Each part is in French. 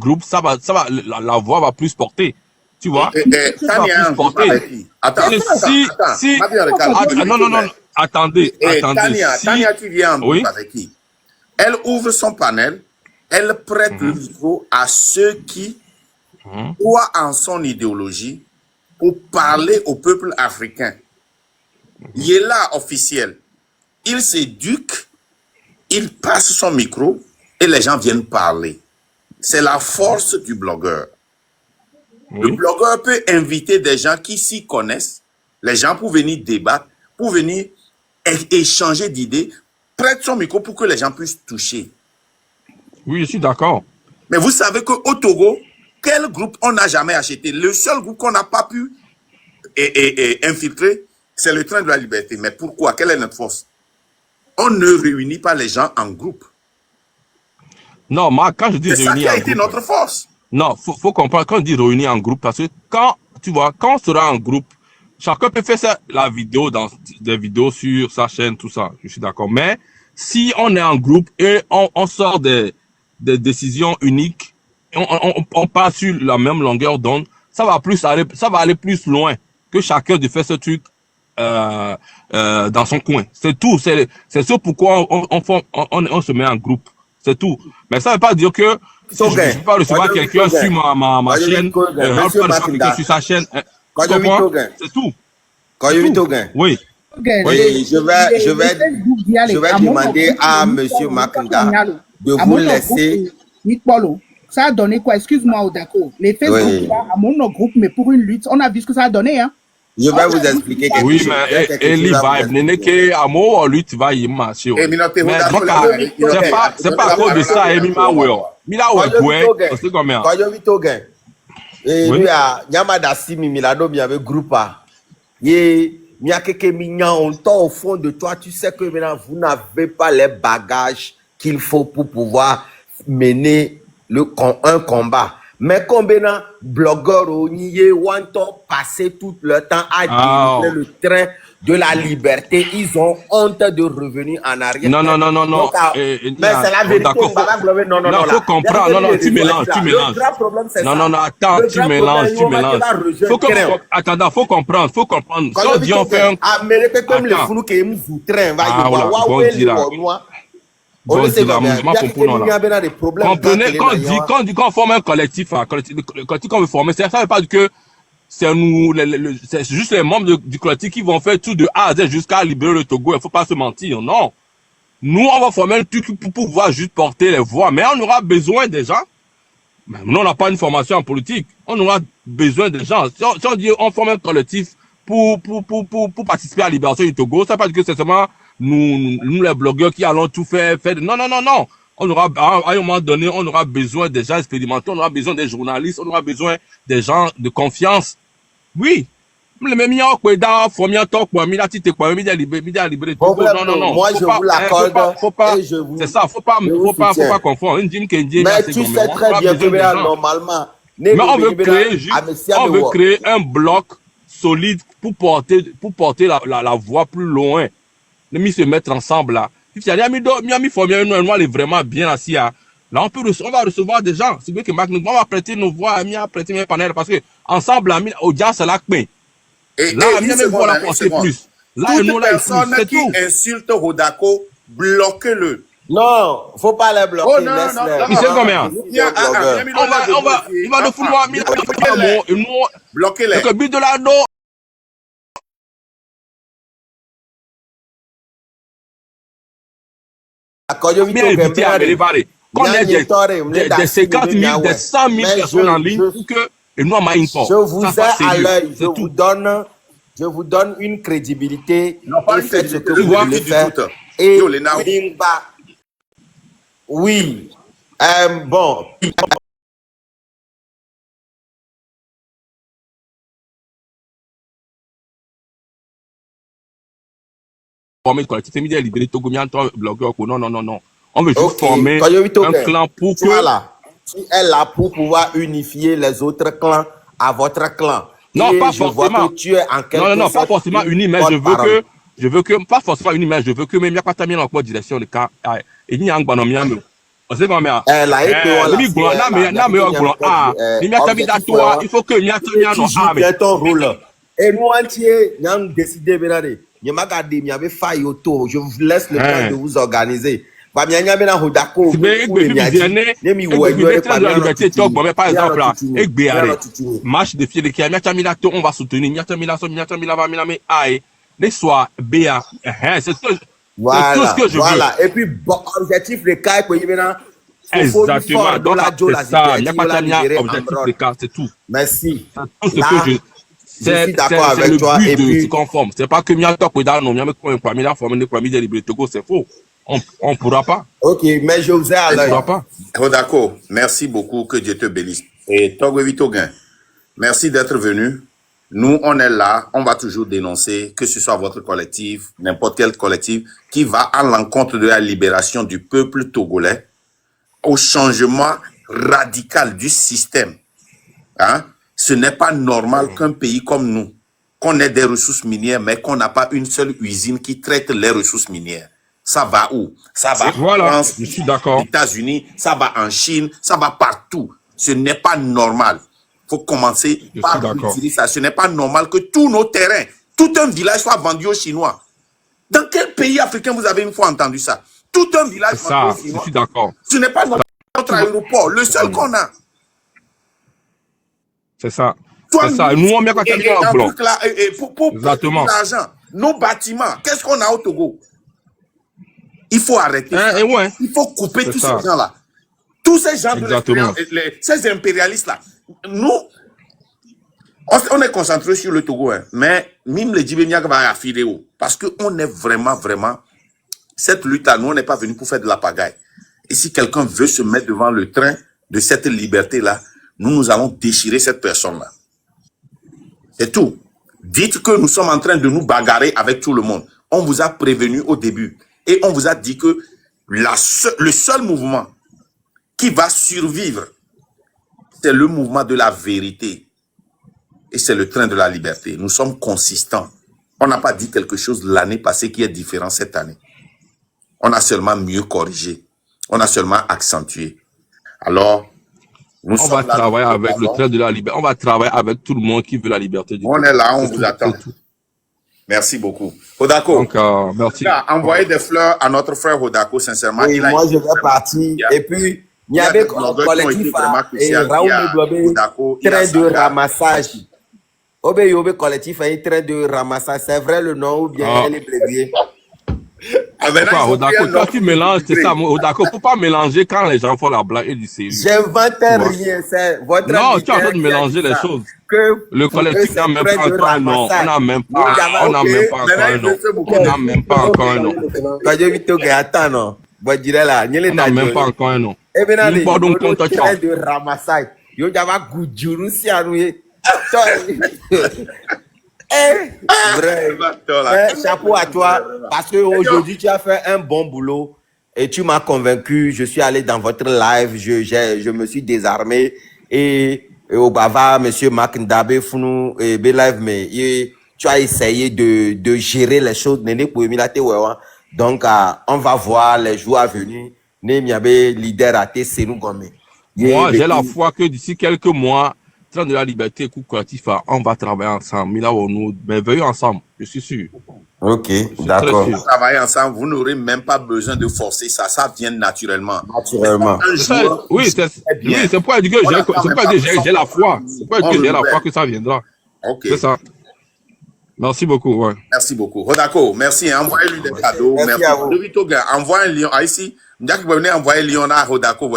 groupe, la voix va plus porter. Tu vois? Ça va plus porter. Attends, non, attendez. Tania, tu viens en groupe avec qui? Elle ouvre son panel, elle prête le micro à ceux qui croient en son idéologie pour parler au peuple africain. Il est là officiel. Il s'éduque, il passe son micro et les gens viennent parler. C'est la force du blogueur. Le blogueur peut inviter des gens qui s'y connaissent, les gens pour venir débattre, pour venir échanger d'idées, prête son micro pour que les gens puissent toucher. Oui, je suis d'accord. Mais vous savez qu'au Togo, quel groupe on n'a jamais acheté? Le seul groupe qu'on n'a pas pu infiltrer, c'est le Train de la Liberté. Mais pourquoi? Quelle est notre force? On ne réunit pas les gens en groupe. Non, moi, quand je dis réunir en groupe... C'est ça qui a été notre force. Non, faut comprendre quand on dit réunir en groupe, parce que quand, tu vois, quand on sera en groupe, chacun peut faire la vidéo dans des vidéos sur sa chaîne, tout ça, je suis d'accord. Mais si on est en groupe et on sort des décisions uniques, on passe sur la même longueur d'onde, ça va aller plus loin que chacun de faire ce truc dans son coin. C'est tout. C'est ça pourquoi on se met en groupe. C'est tout. Mais ça ne veut pas dire que si je ne peux pas recevoir quelqu'un sur ma chaîne, sur sa chaîne. C'est tout. Oui. Oui, je vais demander à M. Makanda de vous laisser. Ça a donné quoi? Excuse-moi, Odako. Les Facebook, là, à mon groupe, mais pour une lutte, on a vu ce que ça a donné, hein? Je vais vous expliquer quelque chose. Oui, mais Eli va venir à moi, lutte va y marcher. Mais c'est pas à cause de ça, Emi Maweo. Mila Ouekoué, c'est combien? Et lui, à Yamada Simi, Milado, il y avait groupe. Il y a quelques mignons, au fond de toi, tu sais que maintenant, vous n'avez pas les bagages qu'il faut pour pouvoir mener un combat. Mais combien de blogueurs ont passé tout le temps à diriger le train de la liberté? Ils ont honte de revenir en arrière. Non. Donc, mais c'est la vérité. Non, faut comprendre. Non, tu mélanges. Non, attends, tu mélanges. Faut comprendre. Quand Dieu fait un... Comprenez, quand on forme un collectif, qu'on veut former, ça ne veut pas dire que c'est nous, c'est juste les membres du collectif qui vont faire tout de A à Z jusqu'à libérer le Togo. Il ne faut pas se mentir, non. Nous, on va former un truc pour pouvoir juste porter les voix, mais on aura besoin des gens. Nous, on n'a pas une formation en politique. On aura besoin des gens. Si on dit on forme un collectif pour participer à la libération du Togo, ça ne veut pas dire que c'est seulement nous les blogueurs qui allons tout faire. Non. On aura, à un moment donné, on aura besoin des gens expérimentés, on aura besoin des journalistes, on aura besoin des gens de confiance. Oui. Non. Moi, je vous l'accorde. C'est ça, faut pas confondre. Mais tu sais très bien que normalement, mais on veut créer un bloc solide pour porter la voix plus loin. Mis se mettre ensemble là. Si tu as mis formé nous est vraiment bien assis là. Là on va recevoir des gens. C'est vrai que on va prêter nos voix, on va prêter mes panels parce que ensemble là, audience là là, même voix la porter plus. Là nous là personne qui insulte Rodako, bloquez-le. Non, faut pas les bloquer. Oh, non. Il sait combien? On va le fouloir, bloquez-les. Le but de la do. Bien éviter à préparer. Quand on est des 50 000, des 100 000 personnes en ligne pour que nous avons une porte. Je vous ai à l'œil, je vous donne une crédibilité. Et faites ce que vous voulez faire. Et oui, bon. Former le collectif féminin libéré Togomian, blogueur, non. On veut juste former un clan pour que... Voilà. Tu es là pour pouvoir unifier les autres clans à votre clan. Non, pas je forcément. Vois que tu es en quelque non, pas forcément uni, mais je veux que, pas forcément uni, mais je veux que même il n'y a pas terminé en direction de cas. Et il y a un banom. c'est comme ça. Là, il faut que nous bien ton rôle. Et nous entier, nous avons décidé de je vous laisse le temps de vous organiser. Par exemple, marche de pied de qui on va soutenir. Les soirs, BA. C'est tout ce que je veux. Voilà. Et puis, bon, objectif, les cas, exactement. Donc, c'est ça. Il n'y a pas objectif, les cas, c'est tout. Merci. C'est tout ce que je suis d'accord avec toi. Et puis, conforme. C'est pas que c'est faux. On ne pourra pas. Ok, mais je vous ai à l'œil. Rodako, merci beaucoup. Que Dieu te bénisse. Et Togovi Toguin, merci d'être venu. Nous, on est là, on va toujours dénoncer, que ce soit votre collectif, n'importe quel collectif, qui va à l'encontre de la libération du peuple togolais, au changement radical du système. Hein? Ce n'est pas normal qu'un pays comme nous, qu'on ait des ressources minières, mais qu'on n'a pas une seule usine qui traite les ressources minières. Ça va où? Ça va en France, je suis d'accord. aux États-Unis, ça va en Chine, ça va partout. Ce n'est pas normal. Il faut commencer par utiliser ça. Ce n'est pas normal que tous nos terrains, tout un village soit vendu aux Chinois. Dans quel pays africain vous avez une fois entendu ça? Tout un village vendu aux Chinois. Je suis d'accord. Ce n'est pas notre aéroport, le seul qu'on a. C'est ça. C'est ça. Nous, on met quand même un bloc. Exactement. L'argent, nos bâtiments, qu'est-ce qu'on a au Togo? Il faut arrêter. Il faut couper tous ces gens-là. Tous ces gens, ces impérialistes-là. Nous, on est concentré sur le Togo, hein, mais même les Djibéniak va affirmer parce qu'on est vraiment, cette lutte-là, nous, on n'est pas venu pour faire de la pagaille. Et si quelqu'un veut se mettre devant le train de cette liberté-là, nous allons déchirer cette personne-là. C'est tout. Dites que nous sommes en train de nous bagarrer avec tout le monde. On vous a prévenu au début. Et on vous a dit que le seul mouvement qui va survivre, c'est le mouvement de la vérité. Et c'est le train de la liberté. Nous sommes consistants. On n'a pas dit quelque chose l'année passée qui est différent cette année. On a seulement mieux corrigé. On a seulement accentué. Alors, on va travailler avec le train de la liberté. On va travailler avec tout le monde qui veut la liberté. On est là, on vous attend. Merci beaucoup. Hodako, donc, merci. Envoyez des fleurs à notre frère Hodako, sincèrement. Oui, moi, je vais partir. Et puis, il y avait un collectif et Raoul Medouabé, train de ramassage. Obé collectif est train de ramassage. C'est vrai le nom ou bien elle est blévier? Hodako, toi tu mélanges, c'est ça, Hodako, faut pas mélanger quand les gens font la blague et du sérieux. J'invente rien, c'est votre. Non, tu es en train de mélanger les choses. Le collectif n'a même pas encore un nom. On n'a même pas encore un nom. Quand je vis au Gata, non. On n'a même pas encore un nom. Et bien, les train de ramassage. Yo, j'avais goudjourou si à nous. Chapeau à toi, parce qu'aujourd'hui tu as fait un bon boulot et tu m'as convaincu. Je suis allé dans votre live, je me suis désarmé et au Bava, monsieur Mark Ndabe Founou et Belive, mais tu as essayé de gérer les choses. Donc on va voir les jours à venir. Leader à moi, j'ai la foi que d'ici quelques mois, Train de la liberté, coup collectif, on va travailler ensemble. Mais là, on veillons ensemble, je suis sûr. Ok, d'accord. Vous travaillez ensemble, vous n'aurez même pas besoin de forcer ça. Ça vient naturellement. Naturellement. Oui, c'est pour dire que j'ai la foi. C'est pour dire que j'ai la foi que ça viendra. Ok. C'est ça. Merci beaucoup. Ouais. Merci beaucoup. Rodako, merci. Envoyez-lui des cadeaux. Merci à vous. Envoie un lion. Ah, ici, Ndiak va venir envoyer un lion à Rodako.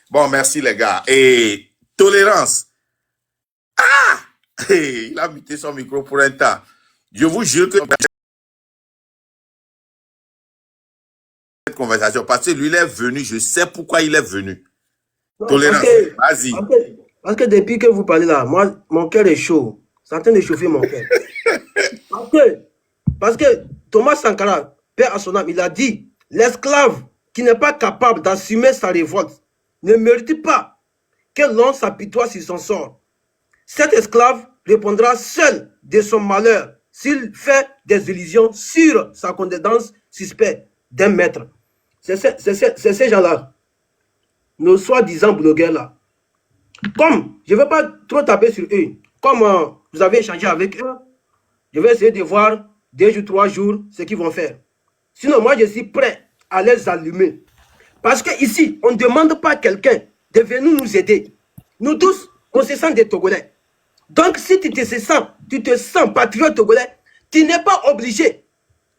Bon, merci les gars. Et tolérance. Ah! Hey, il a muté son micro pour un temps. Je vous jure que cette conversation, parce que lui, il est venu, je sais pourquoi il est venu. Tolérance, vas-y. Parce que depuis que vous parlez là, moi, mon cœur est chaud. C'est en train de chauffer mon cœur. Parce que Thomas Sankara, père à son âme, il a dit, l'esclave qui n'est pas capable d'assumer sa révolte ne mérite pas que l'on s'apitoie sur son sort. Cet esclave répondra seul de son malheur s'il fait des illusions sur sa condescendance suspecte d'un maître. c'est ces gens-là, nos soi-disant blogueurs-là. Comme je ne veux pas trop taper sur eux, comme vous avez échangé avec eux, je vais essayer de voir 2 jours, 3 jours ce qu'ils vont faire. Sinon, moi, je suis prêt à les allumer. Parce qu'ici, on ne demande pas à quelqu'un de venir nous aider. Nous tous, on se sent des Togolais. Donc, si tu te sens patriote togolais, tu n'es pas obligé.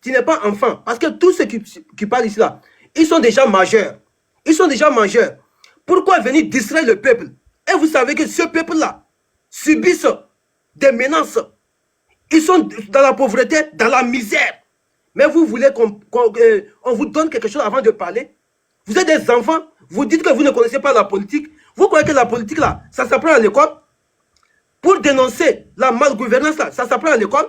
Tu n'es pas enfant. Parce que tous ceux qui parlent ici, là, ils sont déjà majeurs. Ils sont déjà majeurs. Pourquoi venir distraire le peuple? Et vous savez que ce peuple-là subissent des menaces. Ils sont dans la pauvreté, dans la misère. Mais vous voulez qu'on vous donne quelque chose avant de parler? Vous êtes des enfants, vous dites que vous ne connaissez pas la politique. Vous croyez que la politique, là, ça s'apprend à l'école? Pour dénoncer la malgouvernance, là, ça s'apprend à l'école?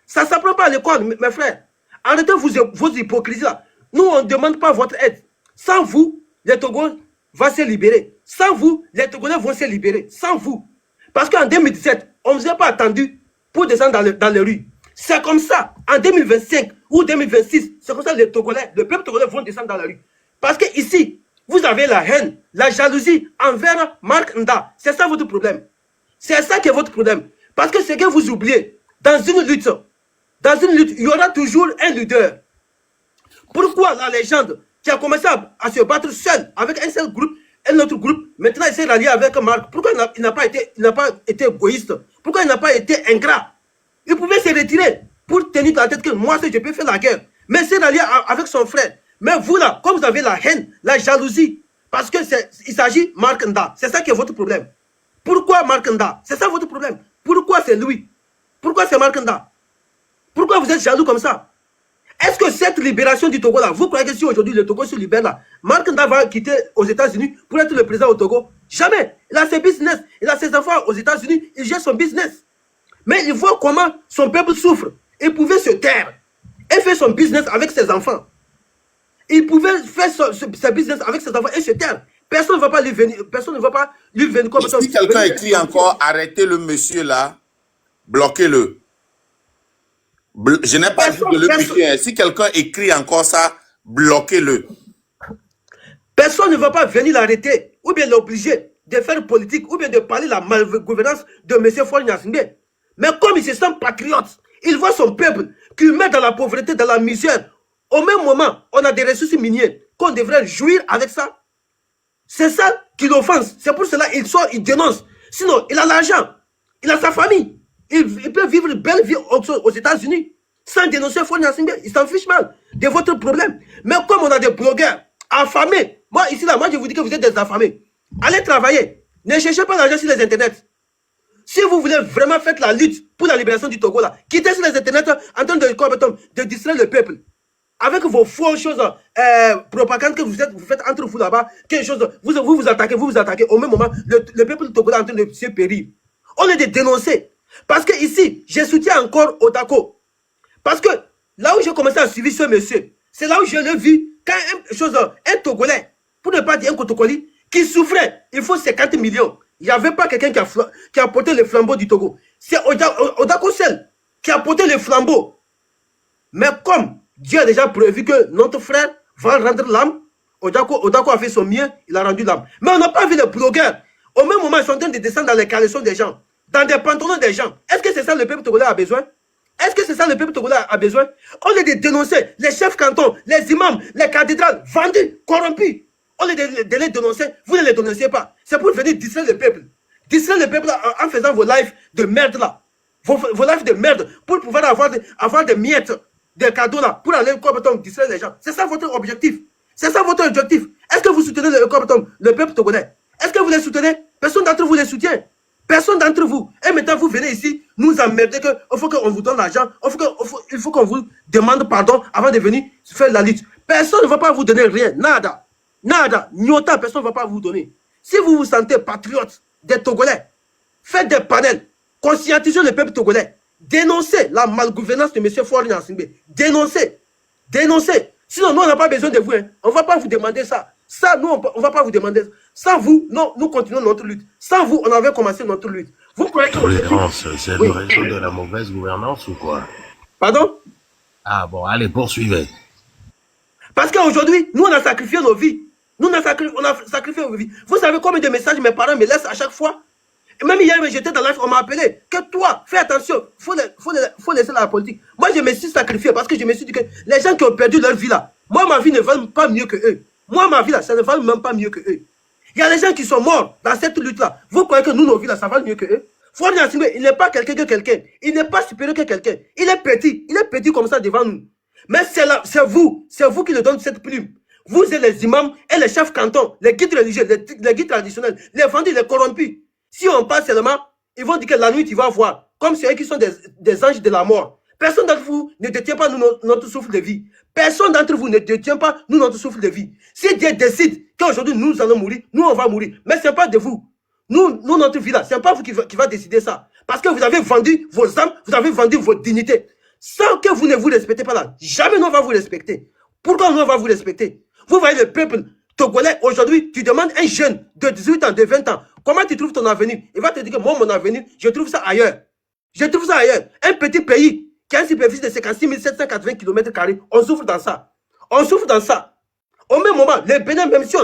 Ça ne s'apprend pas à l'école, mes frères. Arrêtez vos hypocrisies, là. Nous, on ne demande pas votre aide. Sans vous, les Togolais vont se libérer. Sans vous, les Togolais vont se libérer. Sans vous. Parce qu'en 2017, on ne vous a pas attendu pour descendre dans les rues. C'est comme ça, en 2025 ou 2026, c'est comme ça que les Togolais, le peuple togolais vont descendre dans la rue. Parce que ici, vous avez la haine, la jalousie envers Mark Nda. C'est ça votre problème. C'est ça qui est votre problème. Parce que ce que vous oubliez, dans une lutte, il y aura toujours un leader. Pourquoi la légende qui a commencé à se battre seul, avec un seul groupe, un autre groupe, maintenant il s'est rallié avec Marc? Pourquoi il n'a pas été égoïste? Pourquoi il n'a pas été ingrat? Il pouvait se retirer pour tenir dans la tête que moi, je peux faire la guerre. Mais il s'est rallié avec son frère. Mais vous là, comme vous avez la haine, la jalousie, parce qu'il s'agit de Mark Nda, c'est ça qui est votre problème. Pourquoi Mark Nda? C'est ça votre problème. Pourquoi c'est lui? Pourquoi c'est Mark Nda? Pourquoi vous êtes jaloux comme ça? Est-ce que cette libération du Togo là, vous croyez que si aujourd'hui le Togo se libère là, Mark Nda va quitter aux États-Unis pour être le président au Togo? Jamais. Il a ses business, il a ses enfants aux États-Unis, il gère son business. Mais il voit comment son peuple souffre. Il pouvait se taire et faire son business avec ses enfants. Il pouvait faire son business avec ses enfants et se taire. Personne ne va pas lui venir. Personne ne va pas lui venir comme ça. Si quelqu'un écrit encore, arrêtez le monsieur là, bloquez-le. Je n'ai pas dit de le buter. Si quelqu'un écrit encore ça, bloquez-le. Personne ne va pas venir l'arrêter ou bien l'obliger de faire politique ou bien de parler de la malgouvernance de M. Faure Gnassingbé. Mais comme il se sent patriote, il voit son peuple qui met dans la pauvreté, dans la misère. Au même moment, on a des ressources minières qu'on devrait jouir avec ça. C'est ça qui l'offense. C'est pour cela qu'il sort, il dénonce. Sinon, il a l'argent, il a sa famille. Il peut vivre une belle vie aux États-Unis sans dénoncer Faure Gnassingbé. Il s'en fiche mal de votre problème. Mais comme on a des blogueurs affamés, moi ici, là, moi je vous dis que vous êtes des affamés. Allez travailler. Ne cherchez pas l'argent sur les internets. Si vous voulez vraiment faire la lutte pour la libération du Togo, là, quittez sur les internets en train de distraire le peuple. Avec vos fausses choses, propagande que vous faites entre vous là-bas, quelque chose, vous attaquez. Au même moment, le peuple togolais est en train de se périr. On est de dénoncer. Parce que ici, je soutiens encore Odako. Parce que là où j'ai commencé à suivre ce monsieur, c'est là où je l'ai vu quand un Togolais, pour ne pas dire un Kotokoli, qui souffrait, il faut 50 millions. Il n'y avait pas quelqu'un qui a porté le flambeau du Togo. C'est Odako seul qui a porté le flambeau. Mais comme Dieu a déjà prévu que notre frère va rendre l'âme, Odako a fait son mieux, il a rendu l'âme. Mais on n'a pas vu les blogueurs. Au même moment, ils sont en train de descendre dans les caleçons des gens, dans des pantalons des gens. Est-ce que c'est ça le peuple togolais a besoin? Est-ce que c'est ça le peuple togolais a besoin? On est de dénoncer les chefs cantons, les imams, les cathédrales vendus, corrompus. On est de les dénoncer, vous ne les dénoncez pas. C'est pour venir distraire le peuple. Distraire le peuple en faisant vos lives de merde là. Vos lives de merde pour pouvoir avoir des miettes, des cadeaux là, pour aller distraire les gens. C'est ça votre objectif. C'est ça votre objectif. Est-ce que vous soutenez le peuple togolais? Est-ce que vous les soutenez? Personne d'entre vous les soutient. Personne d'entre vous. Et maintenant, vous venez ici, nous emmerder qu'il faut qu'on vous donne l'argent, il faut qu'on vous demande pardon avant de venir faire la lutte. Personne ne va pas vous donner rien. Nada. Nada. Nyota, personne ne va pas vous donner. Si vous vous sentez patriote des Togolais, faites des panels, conscientisez le peuple togolais, dénoncez la malgouvernance de M. Faure Gnassingbé. Dénoncez. Dénoncez. Sinon, nous, on n'a pas besoin de vous. Hein. On ne va pas vous demander ça. Ça, nous, on ne va pas vous demander. Sans vous, non, nous continuons notre lutte. Sans vous, on avait commencé notre lutte. Vous croyez que... Tolérance, c'est le réseau de la mauvaise gouvernance ou quoi? Pardon? Ah bon, allez, poursuivez. Parce qu'aujourd'hui, nous, on a sacrifié nos vies. Nous, on a sacrifié nos vies. Vous savez combien de messages mes parents me laissent à chaque fois? Et même hier, j'étais dans la on m'a appelé. Que toi, fais attention. Faut laisser la politique. Moi, je me suis sacrifié parce que je me suis dit que les gens qui ont perdu leur vie là, moi, ma vie ne vaut pas mieux que eux. Moi, ma vie là, ça ne vaut même pas mieux que eux. Il y a des gens qui sont morts dans cette lutte-là. Vous croyez que nous, nos vies là, ça vaut mieux que eux? Frode Gnassingbé, il n'est pas quelqu'un que quelqu'un. Il n'est pas supérieur que quelqu'un. Il est petit comme ça devant nous. Mais c'est vous qui le donnez cette plume. Vous êtes les imams et les chefs cantons, les guides religieux, les guides traditionnels, les vendus, les corrompus. Si on passe seulement, ils vont dire que la nuit, tu vas voir. Comme ceux qui sont des anges de la mort. Personne d'entre vous ne détient pas notre souffle de vie. Personne d'entre vous ne détient pas notre souffle de vie. Si Dieu décide qu'aujourd'hui nous allons mourir, nous on va mourir. Mais ce n'est pas de vous. Nous, notre vie là, ce n'est pas vous qui va décider ça. Parce que vous avez vendu vos âmes, vous avez vendu votre dignité. Sans que vous ne vous respectez pas là, jamais nous on va vous respecter. Pourquoi nous on va vous respecter? Vous voyez le peuple togolais, aujourd'hui, tu demandes un jeune de 18 ans, de 20 ans, comment tu trouves ton avenir? Il va te dire que moi, mon avenir, je trouve ça ailleurs. Je trouve ça ailleurs. Un petit pays qui a une superficie de 56 780 km², on souffre dans ça. On souffre dans ça. Au même moment, les Bénin, même si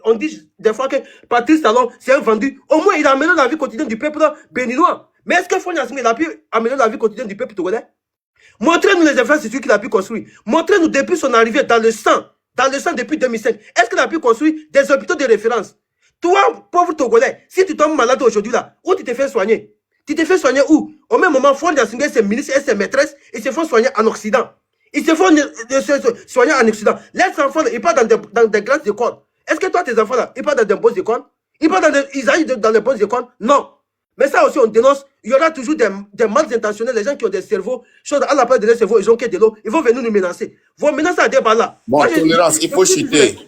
on dit des fois que Patrice Talon, c'est un vendu, au moins il a amélioré la vie quotidienne du peuple béninois. Mais est-ce que Frode Gnassingbé a pu améliorer la vie quotidienne du peuple togolais? Montrez-nous les infrastructures qu'il a pu construire. Montrez-nous depuis son arrivée dans le sang depuis 2005. Est-ce qu'il a pu construire des hôpitaux de référence? Toi, pauvre Togolais, si tu tombes malade aujourd'hui là, où tu te fais soigner? Tu te fais soigner où? Au même moment, Frode Gnassingbé, ses ministres et ses maîtresses, ils se font soigner en Occident. Ils se font soigner en Occident. Les enfants, ils partent dans des grandes écoles. Est-ce que toi, tes enfants là, ils partent dans des bonnes écoles? Ils arrivent dans les bonnes écoles? Non. Mais ça aussi, on dénonce. Il y aura toujours des mal intentionnés, les gens qui ont des cerveaux, à la place de leur cerveau, ils ont que de l'eau. Ils vont venir nous menacer. Vos menaces à des balles là. Bon, Tolérance, il faut chuter.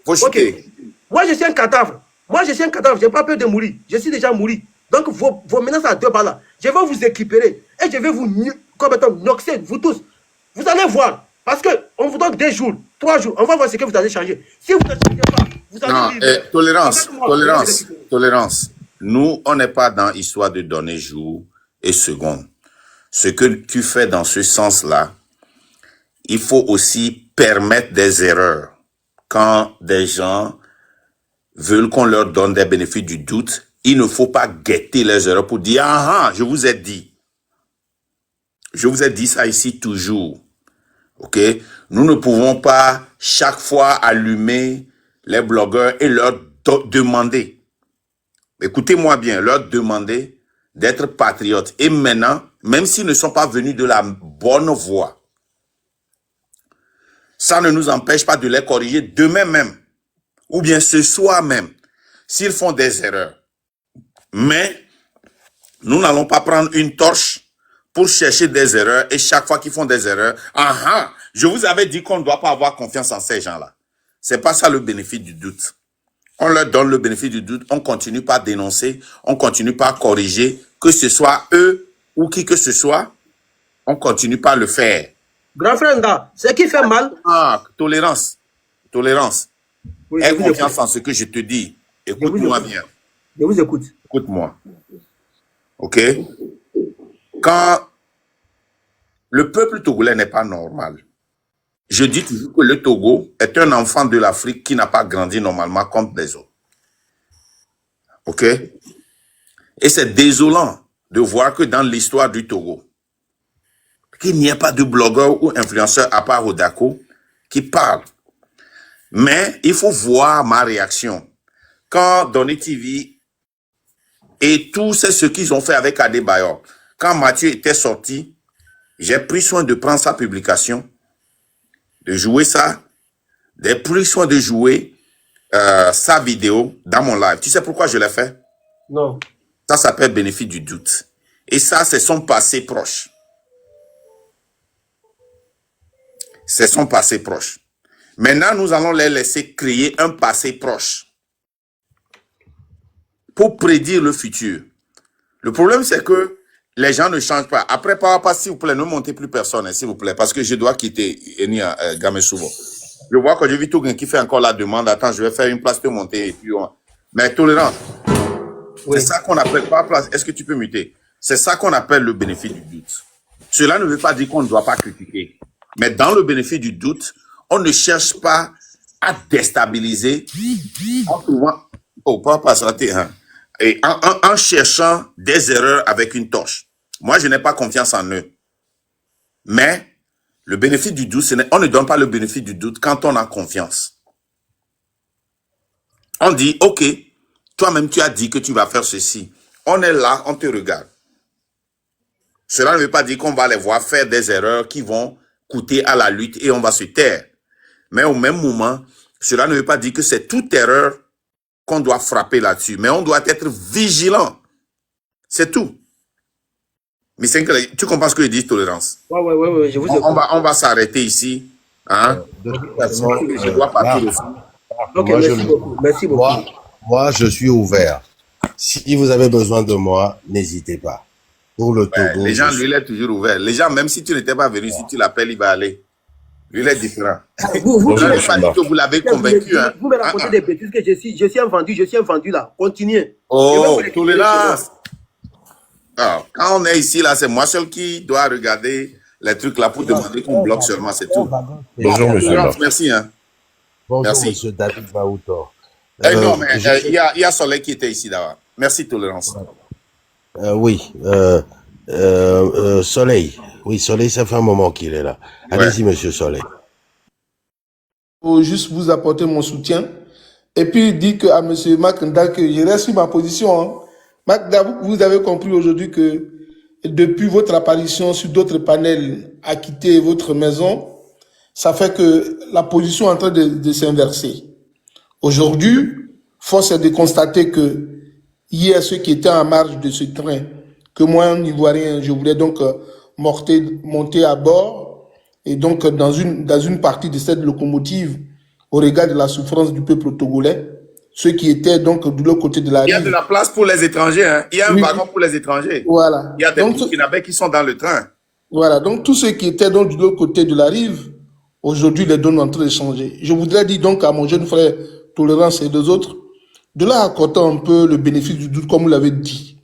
Okay. Moi, je suis un cadavre. Je n'ai pas peur de mourir. Je suis déjà mouru. Donc, vos menaces à deux balles là, je vais vous équiper et je vais vous noxer, vous tous. Vous allez voir. Parce qu'on vous donne 2 jours, 3 jours. On va voir ce que vous allez changer. Si vous ne changez pas, vous allez vivre. Tolérance. Nous, on n'est pas dans l'histoire de donner jour et seconde. Ce que tu fais dans ce sens-là, il faut aussi permettre des erreurs. Quand des gens veulent qu'on leur donne des bénéfices du doute, il ne faut pas guetter les erreurs pour dire « Ah, je vous ai dit ». Je vous ai dit ça ici toujours. Ok? Nous ne pouvons pas chaque fois allumer les blogueurs et leur demander. Écoutez-moi bien, leur demander d'être patriotes. Et maintenant, même s'ils ne sont pas venus de la bonne voie, ça ne nous empêche pas de les corriger demain même, ou bien ce soir même, s'ils font des erreurs. Mais nous n'allons pas prendre une torche pour chercher des erreurs et chaque fois qu'ils font des erreurs, je vous avais dit qu'on ne doit pas avoir confiance en ces gens-là. C'est pas ça le bénéfice du doute. On leur donne le bénéfice du doute, on continue pas à dénoncer, on continue pas à corriger, que ce soit eux ou qui que ce soit, on continue pas à le faire. Grand frère, ce qui fait mal. Tolérance. Oui, aie confiance en ce que je te dis. Écoute-moi bien. Je vous écoute. Écoute-moi. Ok? Quand le peuple togolais n'est pas normal, je dis toujours que le Togo est un enfant de l'Afrique qui n'a pas grandi normalement comme les autres. Ok? Et c'est désolant de voir que dans l'histoire du Togo, qu'il n'y ait pas de blogueur ou influenceur à part Odako qui parle. Mais il faut voir ma réaction. Quand Donny TV et tout ce qu'ils ont fait avec Adebayor, quand Mathieu était sorti, j'ai pris soin de prendre sa publication, de jouer ça, j'ai pris soin de jouer sa vidéo dans mon live. Tu sais pourquoi je l'ai fait? Non. Ça s'appelle bénéfice du doute. Et ça, c'est son passé proche. C'est son passé proche. Maintenant, nous allons les laisser créer un passé proche pour prédire le futur. Le problème, c'est que les gens ne changent pas. Après, papa, s'il vous plaît, ne montez plus personne, s'il vous plaît, parce que je dois quitter Enia Gamesouvo. Je vois que j'ai vu tout qui fait encore la demande. Attends, je vais faire une place de montée. Et puis mais tolérance, oui. C'est ça qu'on appelle pas place. Est-ce que tu peux muter? C'est ça qu'on appelle le bénéfice du doute. Cela ne veut pas dire qu'on ne doit pas critiquer. Mais dans le bénéfice du doute, on ne cherche pas à déstabiliser pas santé, hein. Et en cherchant des erreurs avec une torche. Moi, je n'ai pas confiance en eux. Mais le bénéfice du doute, on ne donne pas le bénéfice du doute quand on a confiance. On dit, ok, toi-même tu as dit que tu vas faire ceci. On est là, on te regarde. Cela ne veut pas dire qu'on va les voir faire des erreurs qui vont coûter à la lutte et on va se taire. Mais au même moment, cela ne veut pas dire que c'est toute erreur qu'on doit frapper là-dessus. Mais on doit être vigilant. C'est tout. Mais tu comprends ce que je dis, Tolérance? Ouais, je vous écoute. On va s'arrêter ici. Hein? De toute façon, je dois partir aussi. Ok, merci beaucoup. Moi, je suis ouvert. Si vous avez besoin de moi, n'hésitez pas. Pour le Togo. Les gens, lui, il est toujours ouvert. Les gens, même si tu n'étais pas venu, si tu l'appelles, il va aller. Lui, il est différent. Vous n'avez pas dit que vous l'avez convaincu. Hein? Vous me racontez des bêtises que je suis un vendu là. Continuez. Oh, Tolérance. Quand on est ici, là, c'est moi seul qui dois regarder les trucs là pour demander qu'on bloque seulement, c'est tout. Bonjour, monsieur. Merci. Hein. Bonjour, merci. monsieur David Maoutor. Non, mais il y a Soleil qui était ici d'abord. Merci, Tolérance. Oui. Soleil. Oui, Soleil, ça fait un moment qu'il est là. Allez-y, monsieur Soleil. Pour juste vous apporter mon soutien. Et puis, dire à monsieur Makanda que je reste sur ma position. Hein. Makanda, vous avez compris aujourd'hui que depuis votre apparition sur d'autres panels à quitter votre maison, ça fait que la position est en train de s'inverser. Aujourd'hui, force est de constater que hier, ceux qui étaient en marge de ce train, que moi, un Ivoirien, je voulais donc monter à bord et donc dans une partie de cette locomotive au regard de la souffrance du peuple togolais, ceux qui étaient donc de l'autre côté de la rive. Il y a de la place pour les étrangers, hein. Il y a un wagon pour les étrangers. Voilà. Il y a des Burkinabés qui sont dans le train. Voilà. Donc, tous ceux qui étaient donc de l'autre côté de la rive, aujourd'hui, les donnes sont en train de changer. Je voudrais dire donc à mon jeune frère Tolérance et deux autres, de leur accorder un peu le bénéfice du doute, comme vous l'avez dit.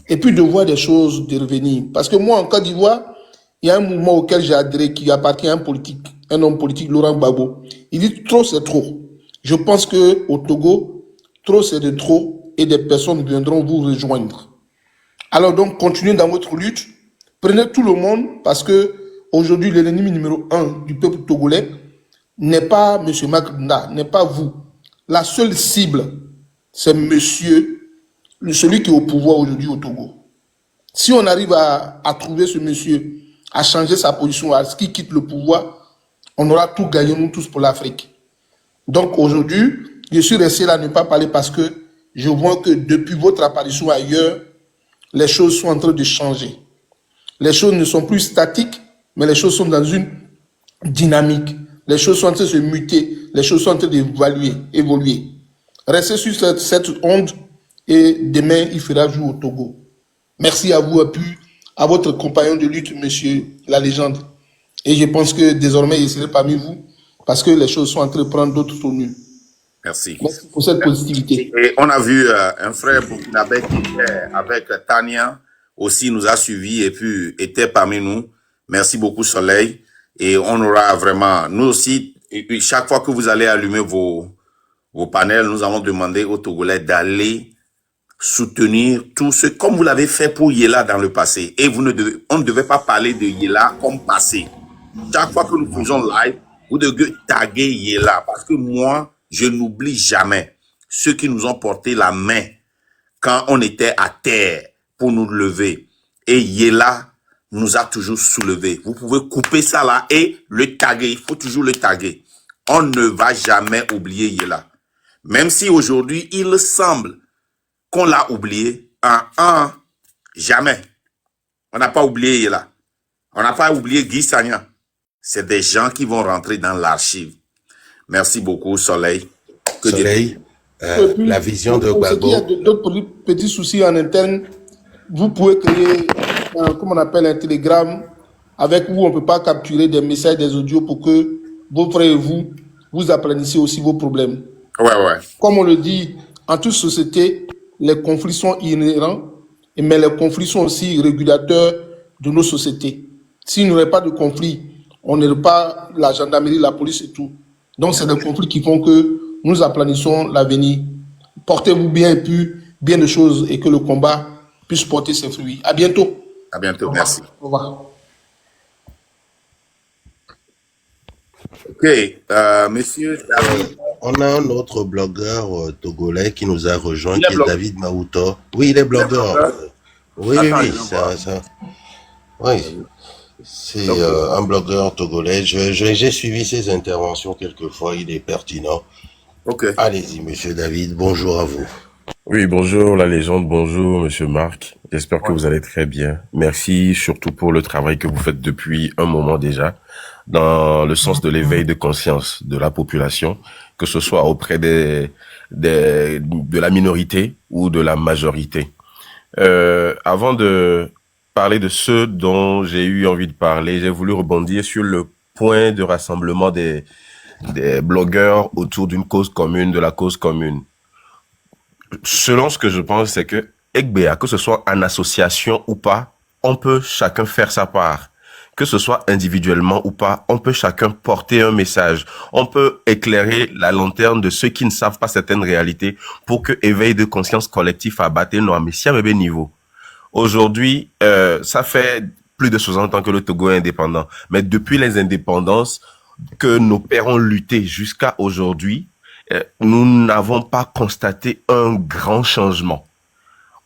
Et puis de voir des choses de revenir. Parce que moi, en Côte d'Ivoire, il y a un mouvement auquel j'ai adhéré qui appartient à un homme politique, Laurent Gbagbo. Il dit trop, c'est trop. Je pense que au Togo, trop, c'est de trop et des personnes viendront vous rejoindre. Alors donc, continuez dans votre lutte. Prenez tout le monde parce que aujourd'hui, l'ennemi numéro 1 du peuple togolais n'est pas M. Makanda, n'est pas vous. La seule cible, c'est celui qui est au pouvoir aujourd'hui au Togo. Si on arrive à trouver ce monsieur, à changer sa position, à ce qu'il quitte le pouvoir, on aura tout gagné, nous tous, pour l'Afrique. Donc aujourd'hui, je suis resté là à ne pas parler parce que je vois que depuis votre apparition ailleurs, les choses sont en train de changer. Les choses ne sont plus statiques, mais les choses sont dans une dynamique. Les choses sont en train de se muter, les choses sont en train d'évoluer. Restez sur cette onde et demain, il fera jour au Togo. Merci à vous et puis à votre compagnon de lutte, monsieur la légende. Et je pense que désormais, il serait parmi vous parce que les choses sont en train de prendre d'autres tournures. Merci. Merci pour cette positivité. Et on a vu un frère burkinabé qui était avec Tania aussi nous a suivis et puis était parmi nous. Merci beaucoup, Soleil. Et on aura vraiment, nous aussi, chaque fois que vous allez allumer vos panels, nous allons demander aux Togolais d'aller soutenir tout ce, comme vous l'avez fait pour Yela dans le passé. Et on ne devait pas parler de Yela comme passé. Chaque fois que nous faisons live, vous devez taguer Yela. Parce que moi, je n'oublie jamais ceux qui nous ont porté la main quand on était à terre pour nous lever. Et Yela nous a toujours soulevés. Vous pouvez couper ça là et le taguer. Il faut toujours le taguer. On ne va jamais oublier Yela. Même si aujourd'hui, il semble qu'on l'a oublié, jamais. On n'a pas oublié Yela. On n'a pas oublié Guy Sagna. C'est des gens qui vont rentrer dans l'archive. Merci beaucoup, Soleil. Soleil, la vision de Gbagbo. Il y a d'autres petits soucis en interne. Vous pouvez créer, comme on appelle un télégramme, avec où on ne peut pas capturer des messages, des audios pour que vos frères et vous apprenissiez aussi vos problèmes. Ouais. Comme on le dit, en toute société, les conflits sont inhérents, mais les conflits sont aussi régulateurs de nos sociétés. S'il n'y aurait pas de conflit, On n'aide pas la gendarmerie, la police et tout. Donc, c'est des conflits qui font que nous aplanissons l'avenir. Portez-vous bien et puis bien de choses et que le combat puisse porter ses fruits. À bientôt. À bientôt, merci. Au revoir. Ok, monsieur David. On a un autre blogueur togolais qui nous a rejoint, qui est David Maouto. Oui, il est blogueur. Oui, c'est un blogueur togolais. J'ai suivi ses interventions quelquefois, il est pertinent. Ok. Allez-y, monsieur David, bonjour à vous. Oui, bonjour la légende, bonjour monsieur Marc. J'espère que vous allez très bien. Merci surtout pour le travail que vous faites depuis un moment déjà, dans le sens de l'éveil de conscience de la population, que ce soit auprès de la minorité ou de la majorité. Avant de parler de ce dont j'ai eu envie de parler, j'ai voulu rebondir sur le point de rassemblement des blogueurs autour d'une cause commune, de la cause commune. Selon ce que je pense, c'est que EGBEA, que ce soit en association ou pas, on peut chacun faire sa part. Que ce soit individuellement ou pas, on peut chacun porter un message. On peut éclairer la lanterne de ceux qui ne savent pas certaines réalités pour que éveil de conscience collectif à battre nos amis à bébé niveau. Aujourd'hui, ça fait plus de 60 ans que le Togo est indépendant. Mais depuis les indépendances que nos pères ont lutté jusqu'à aujourd'hui, nous n'avons pas constaté un grand changement.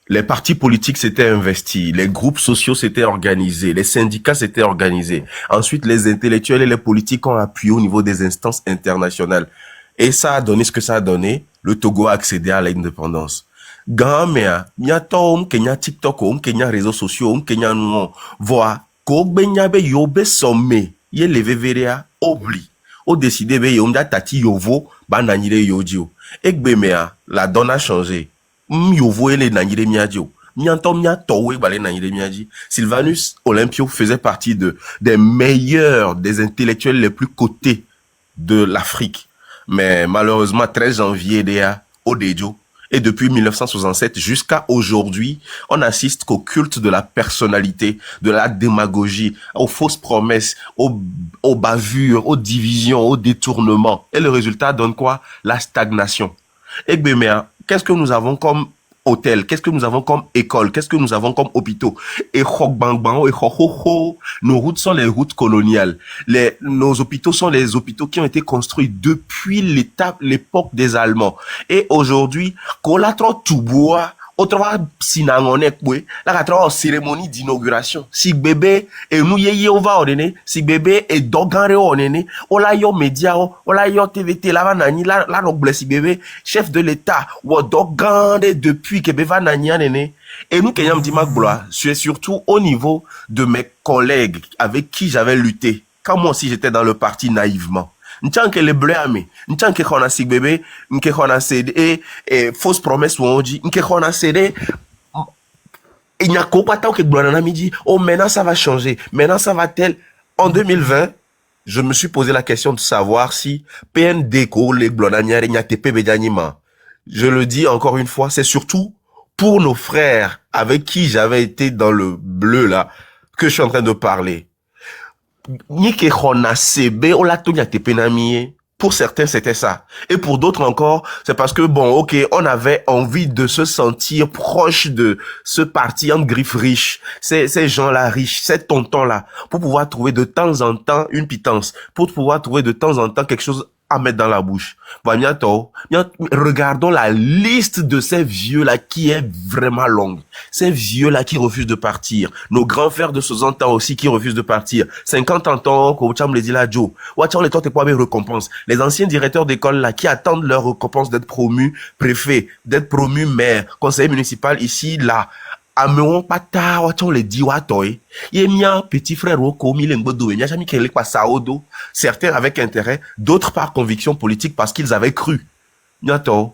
Les partis politiques s'étaient investis, les groupes sociaux s'étaient organisés, les syndicats s'étaient organisés. Ensuite, les intellectuels et les politiques ont appuyé au niveau des instances internationales. Et ça a donné ce que ça a donné. Le Togo a accédé à l'indépendance. Gamea, miato Kenya TikTok, Kenya réseaux sociaux, Kenya nous voit ko benyabe yobe somme, ye leve verea obli. Au décidé be yomda tati yovo ba nanyire yodio. Ekbemea, la donne a changé. Yovo ele nanyire miadio. Mianto miatowe bale nanyire miaji. Sylvanus Olympio faisait partie des meilleurs, des intellectuels les plus cotés de l'Afrique. Mais malheureusement, 13 janvier d'EA, Odejo. Et depuis 1967 jusqu'à aujourd'hui, on assiste qu'au culte de la personnalité, de la démagogie, aux fausses promesses, aux bavures, aux divisions, aux détournements. Et le résultat donne quoi? La stagnation. Et Béméa, qu'est-ce que nous avons comme hôtel? Qu'est-ce que nous avons comme école? Qu'est-ce que nous avons comme hôpitaux? Et nos routes sont les routes coloniales. Nos hôpitaux sont les hôpitaux qui ont été construits depuis l'époque des Allemands. Et aujourd'hui, kolatro tuboa, autrement sinangone kwe, la katro cérémonie d'inauguration. Si bébé et nous yeye ova ordonné, si bébé et dogare ordonné, ola yo média, ola yo TVT la vanani la roble si bébé chef de l'État ou dogande depuis que bébé nani anéné. Et nous Kenyam Dimak Blois, c'est surtout au niveau de mes collègues avec qui j'avais lutté. Quand moi aussi j'étais dans le parti naïvement. N'tchanke les bleus amé, n'tchanke qu'on a sig bébé, n'ke qu'on a cédé et fausse promesse ou on dit, n'ke qu'on a cédé. Il n'y a qu'au pas tant que Blonana midi, oh maintenant ça va changer, maintenant ça va tel. En 2020, je me suis posé la question de savoir si PND ko les Blonaniare n'y a TP bédanima. Je le dis encore une fois, c'est surtout pour nos frères avec qui j'avais été dans le bleu là que je suis en train de parler. Pour certains, c'était ça. Et pour d'autres encore, c'est parce que, bon, ok, on avait envie de se sentir proche de ce parti en griffe riche, ces gens-là riches, ces tontons-là, pour pouvoir trouver de temps en temps une pitance, pour pouvoir trouver de temps en temps quelque chose à mettre dans la bouche. Regardons la liste de ces vieux-là qui est vraiment longue. Ces vieux-là qui refusent de partir. Nos grands frères de 60 ans aussi qui refusent de partir. 50 ans, les anciens directeurs d'école là qui attendent leur récompense d'être promus préfet, d'être promus maire, conseiller municipal ici, là. Ameon pata wachon le di watoy ye mia petit frère woko mi lengbodo mia jami kele kwa saodo, certains avec intérêt, d'autres par conviction politique parce qu'ils avaient cru. Nyato,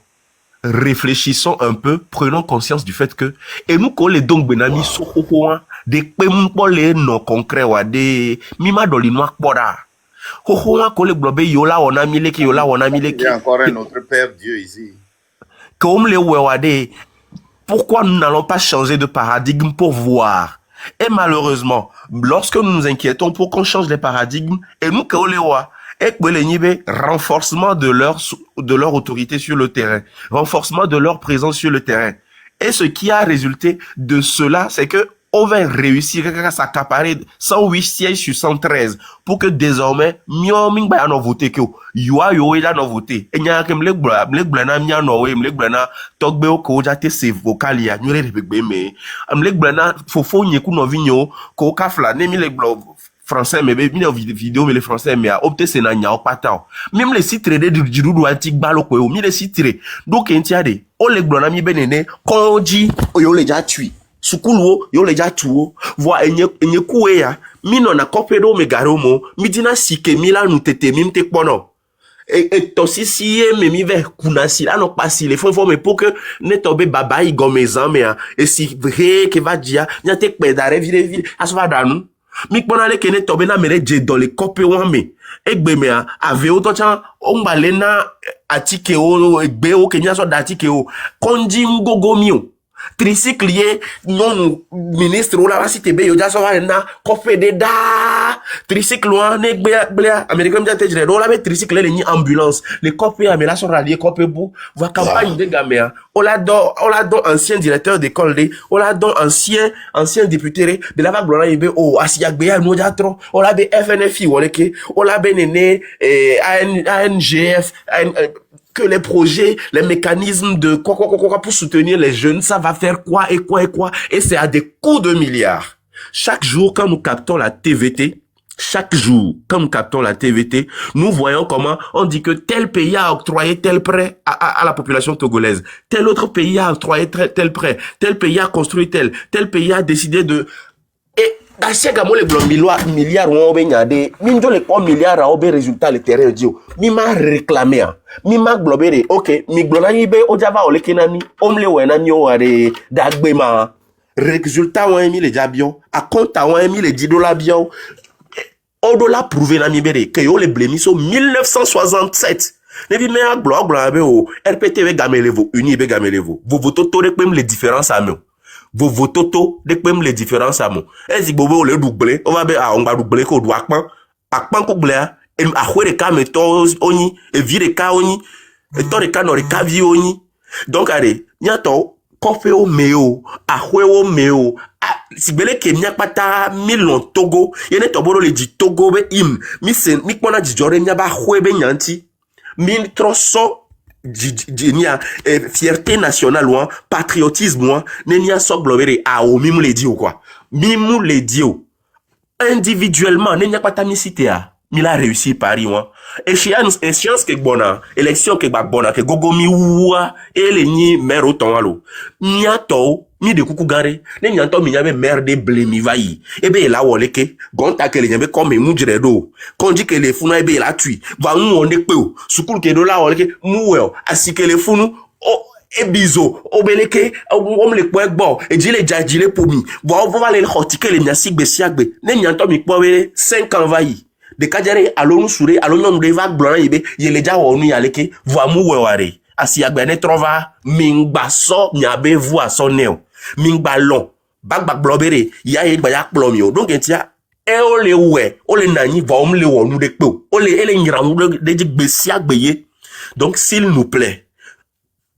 réfléchissons un peu, prenons conscience du fait que et nous ko les donc benami sokokoan de pempole non concret wa de mima dolinoa kpoda kokoan ko le globe yola on a mille ki yola on a mille ki. Il y a encore un autre père Dieu ici. Comme les wewade. Pourquoi nous n'allons pas changer de paradigme pour voir? Et malheureusement, lorsque nous nous inquiétons pour qu'on change les paradigmes, et nous, renforcement de leur autorité sur le terrain, renforcement de leur présence sur le terrain. Et ce qui a résulté de cela, c'est que on va réussir à s'accaparer 108 sièges sur 113 pour que désormais mioming ba no voter que yo là no voter et nya kem na mia no we na togbe o ko jate se vocal ya nyure rebegbe me na fofo nyeku no vinyo ko kafla ne mi français mais vidéo mais les français mais a opté c'est na nya o pata même les sites de jirudu antique balo ko mi les sites donc entiade o na mi benene konji yo le ja tui sukulu yo le ja tuo voa enye kuwe ya mi no na kopedo me garomo mi dina sike mi la nu tete mi mte pono et tosi si me mi ve kunasi la no pasi le fo me pour que ne tobe baba i gomezan me et si vrai que va dia nya te pedare vile asva danu mi pona le ke ne tobe na mere je dans les copé wan me egbe me ave o to chan o mbalena atike o egbe o kenya so datike o konji ngogo mio tricycle non ministre la cité be yo ja so na copé da tricycle ne blea américain ja tejre do la be tricycle le ni ambulance les copé mais la so radier copé bu voit campagne de gamea on la don ancien directeur d'école de on la don ancien député de la gloire yebe o asiagbe ya no ja tro on la be FNFI woleke on la be nene ANGF que les projets, les mécanismes de quoi pour soutenir les jeunes, ça va faire quoi, et c'est à des coûts de milliards. Chaque jour, quand nous captons la TVT, nous voyons comment on dit que tel pays a octroyé tel prêt à la population togolaise, tel autre pays a octroyé tel prêt, tel pays a construit tel pays a décidé de... Et Achega mo le milliards on benyade minjo le 1 milliard a obe résultat le terrain dio mi ma réclamer mi ma globere OK mi glona yibe o java o le kenami omle wena mi o are dagbe ma résultat on mi le jabio a compte on mi le $10 bio o dollar prouver na mi bere que yo le blemiso 1967 ne bi me a blog be o RPTV gamelevo uni be gamelevo vous voto to de même les différences à nous vos vototo de même les différences à moi et si bobo le doublé on va be on va doubler ko do akpan ko blea e ahwere ka meto oni e vire ka oni e to de ka no ka vi oni donc allez nyato kofe o meo ahwe o meo si bele ke nya pata milon Togo yene to bolo le di Togo be im mi sen mi kona di jore nya ba ahwe be nyanti min troso fierté nationale ou patriotisme ou nenia so globere a o mimu le dio quoi mimu le dio individuellement nenia pas ta cité a mi la réussi Paris wa échéance que bona élection que bona que gogomi wa et le ni maire autant alo miato mi de kuku gare ne nyanto mi nyabe maire de blemi vai ebe la woleke gonta ke le nyabe comme mujre do konji ke le funu ebe la tui va on ne pe o sukulu ke do la woleke muwe asike le funu o ebizo obeleke om le po egbo ejile jajile pomi va va le khotike le nyasigbe siagbe ne nyanto mi po 5 ans vai de kadjare alonu sure alonu de va blanc yebe yele ja wonu yaleke va muwe ware asiagbe ne trova mingba so nyabe vu asoneo mingba long bagba blobere ya ye gba ya plomio donc etia e o le we o le nani va om le wonu de pe o le ele nyiran de gbesi agbeye donc s'il nous plaît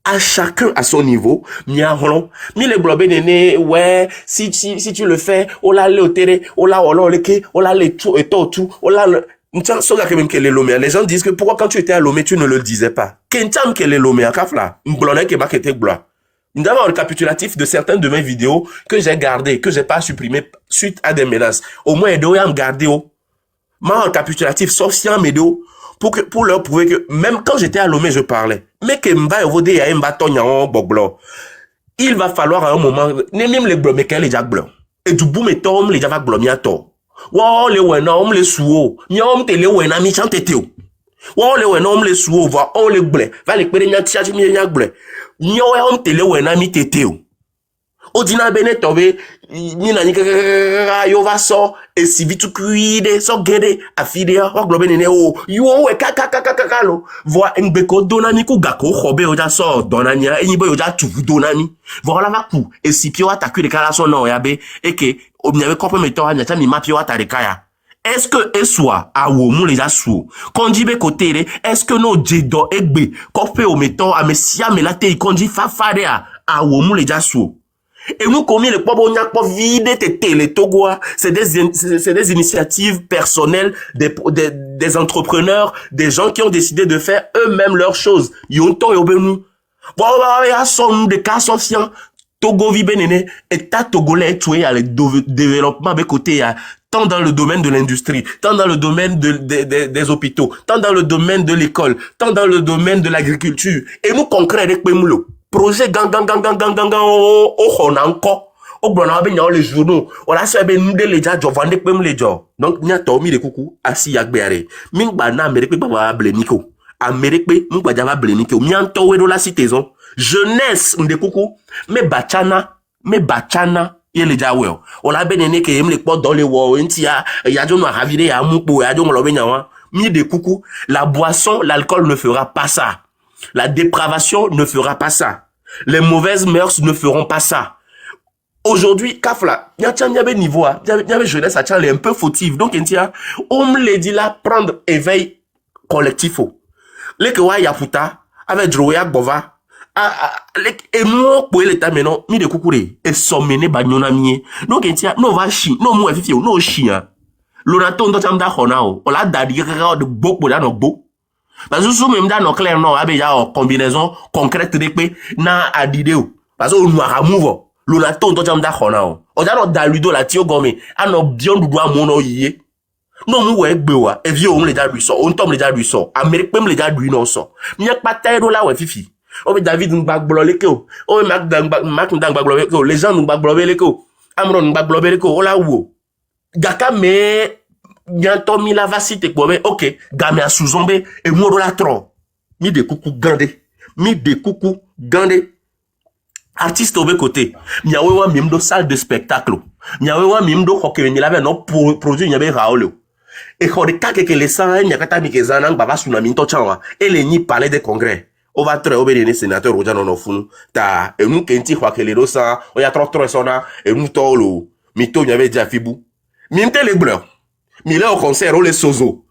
à chacun à son niveau mia holon mi le blobé nene ouais si tu le fais o la le tere o la olo leke o la le tout et tout o la les gens disent que pourquoi quand tu étais à Lomé tu ne le disais pas kentam que les Lomé à kafla mblone ke makete gba. Nous avons un récapitulatif de certaines de mes vidéos que j'ai gardées, que j'ai pas supprimées suite à des menaces. Au moins, ils doivent garder un récapitulatif social médio pour leur prouver que même quand j'étais à Lomé, je parlais. Mais que mba evodé ya mba tonyan boblo. Il va falloir à un moment, même les blancs, mais qu'elle est déjà blanc. Et du bout, mais tom, les java blanc, miato. Wow, les wena, on les sous, nyom te les wena, mi chante teo. Wow, les wena, on les sous, va, on les blé, va les péré nya tia, blé. Nyo on tele wena mi teteo. Odina bene tobe mina ni yo va so et si vite cuide so gede afide o globe nene o yo we kaka lo voa ngbeko donami ku gako khobe o ja so donania enyibo yo ja tu donami voilà va ku et si pio attaque de kala so no ya be et que o mi ave comprometteur anya ta mi ma pio atareka. Est-ce que et soit à wo mu les asu konji be côté est-ce que no jedo egbe kope o meto amesia me la te konji fa fare a wo mu les asu. Et nous, combien les pauvres ont vide les Togois, c'est des initiatives personnelles des entrepreneurs, des gens qui ont décidé de faire eux-mêmes leurs choses. Ils ont tout obénu. Voilà, son de cas sociaux. Togo vibenene, État togolais tué à le développement de côté, tant dans le domaine de l'industrie, tant dans le domaine des hôpitaux, tant dans le domaine de l'école, tant dans le domaine de l'agriculture. Et nous, concret avec Pemoulo. Projet gang o khona nko o gbona be nya les journaux o la se be nde le ja jo vande pem le jo donc nya to mi de kuku asi yagbeare mi gba na Amérique gba ba bleniko Amérique mi gba ja ba bleniko mi anto we do la citizen jeunesse nde kuku me bachana ye le ja we o la be nene ke mi le po do le wo ntia ya jo no ravire ya mupo ya jo lo be nya wa mi de kuku la boisson l'alcool ne fera pas ça. La dépravation ne fera pas ça. Les mauvaises mœurs ne feront pas ça. Aujourd'hui, kafla, y a niveau, y a jeunesse, ça tient un peu fautif. Donc, on me l'a dit là, prendre éveil collectif. Les que ya puta, avec Droya Bova, et moi, pour l'état maintenant, mi de koukouré, et sommené bagnona mie. Donc, no va chi, no mou efifi, no chien. L'onaton do tamda honao, on l'a dadi, de beaucoup dans nos beaux. Parce que sous même dans nos clairs non abe ya combinaison concrète de pe na adideo parce que on noir move l'on ton to jam da khona o ja no daludo la tio gome ano bion dudu amono yiye no mu we gbe wa e vi o mu le ja lui so on tom le ja lui so Amérique pem le ja lui no so mi pa tairo la we fifi o be David Ngbagbo le ke o Mac Ngbagbo le ke o les gens Ngbagbo le ke o Amron Ngbagbo le ke o la wo gaka me bientôt mi la va citer quoi mais ok game a sous-zombe et moro la tron mi de coucou gande artiste au côté mi a wewa mimdo salle de spectacle mi a wewa mimdo hoke ni la no produit ni be raolo et khode kake ke les sang ni akata mi kezana baba tsunami to chawa et les ni palais de congrès on va très obéir sénateur oja no funu ta et nous kenti kwa ke les dosa o ya trop sona et nous tolo mi to ni avait déjà fibu mi mte les bleurs. Mille au concert ou les sozo.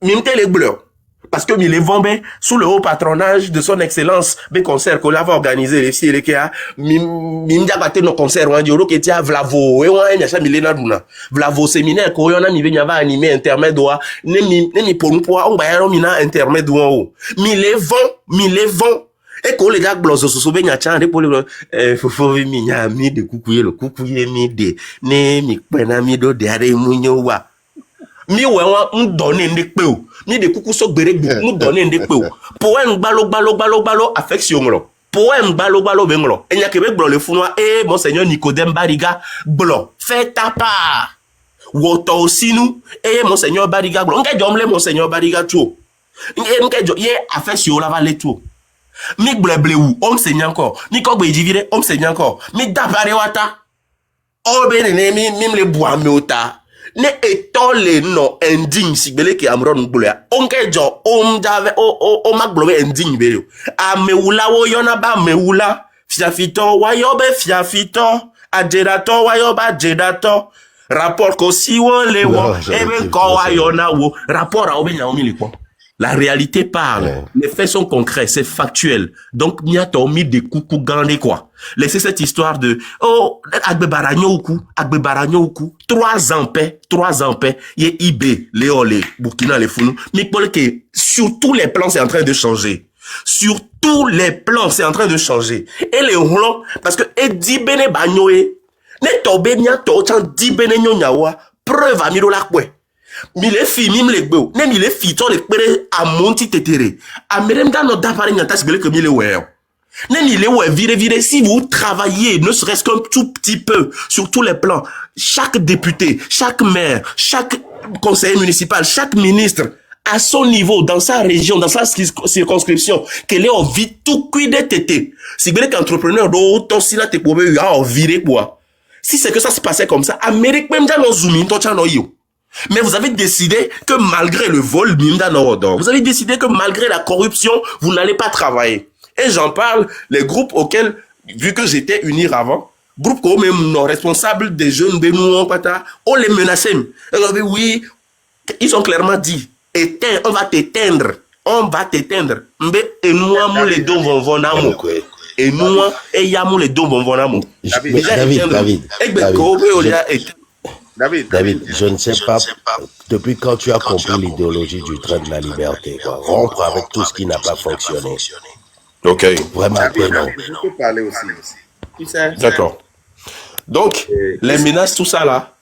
Mimte les bleurs. Parce que mille vambé sous le haut patronage de son excellence, des concerts qu'on avait organisé les filles les kia, mimdia baté nos concerts, on dit que tia vlavo, et on a une mille na duna. Vlavo séminaire, qu'on a mi venya va animer intermède oua, ne pour nous pouvoir, on va y mina intermède oua ou. Mille vent. Et qu'on les gars blosse se sauver nya chan, pour les, faut mi nya mi de coucouye mi de, ne mi pena mi do de are munyo wa. Mi wewa m'donner ndekpeo mi de kuku so gbere m'donner ndekpeo poem gbalo affection lo poem gbalo benglo enya kebe gblo le funwa monseigneur Nicodème Bariga gblo fait ta part woto osinu monseigneur Bariga gblo nke jomle monseigneur Bariga tuo nke jo ye affection la va le tuo mi gble ou monseigneur encore mi ko gbe divire monseigneur encore mi dabare wata o be ne mi le bois me ota ne etole no indigne si bele ki amron ngbulia onke jo jave o maglobe indigne bele amewula wo yona ba mewula fiafito wayobe fiafito adjerato wayoba jedato rapport ko siwo lewo ebe ko wayona wo rapport a obenya omiliko. La réalité parle. Les faits sont concrets, c'est factuel. Donc, n'y a pas mis des coucou gandé quoi. Laissez cette histoire de, agbe baranyo oukou, 3 ans paix, yé Ibé, Léolé, Burkina, les Founou. Mais pour que, sur tous les plans, c'est en train de changer. Sur tous les plans, c'est en train de changer. Et les Roulants, parce que, Edi Bene Bagnoé, ne tobe nya to chan di Bene Nyawa, preuve à miro la kwe. Mille filles, mime les beaux, ne mille filles, ton les péré à monti tétéré. À merem dans notre appareil, n'a tas que mille ouais. Ne mille ouais, vire, si vous travaillez, ne serait-ce qu'un tout petit peu, sur tous les plans, chaque député, chaque maire, chaque conseiller municipal, chaque ministre, à son niveau, dans sa région, dans sa circonscription, qu'elle est en vie tout cuit de tété. Si vous êtes entrepreneur, d'autres, si là, t'es pour virer quoi. Si c'est que ça se passait comme ça, Amérique même dans Zoom, mais vous avez décidé que malgré le vol, vous avez décidé que malgré la corruption, vous n'allez pas travailler. Et j'en parle, les groupes auxquels, vu que j'étais unir avant, groupes comme même non responsables des jeunes Benouan, on les menaçait. Oui, ils ont clairement dit, éteins, on va t'éteindre. On va t'éteindre. Et nous, les deux vont voir. Et nous, les deux vont voir. David, je ne sais pas, depuis quand tu as compris l'idéologie du train de la liberté, quoi. Rompre avec tout ce qui n'a pas fonctionné. Ok. Vraiment, non. Je peux parler aussi. Tu sais. D'accord. Donc, les menaces, tout ça là,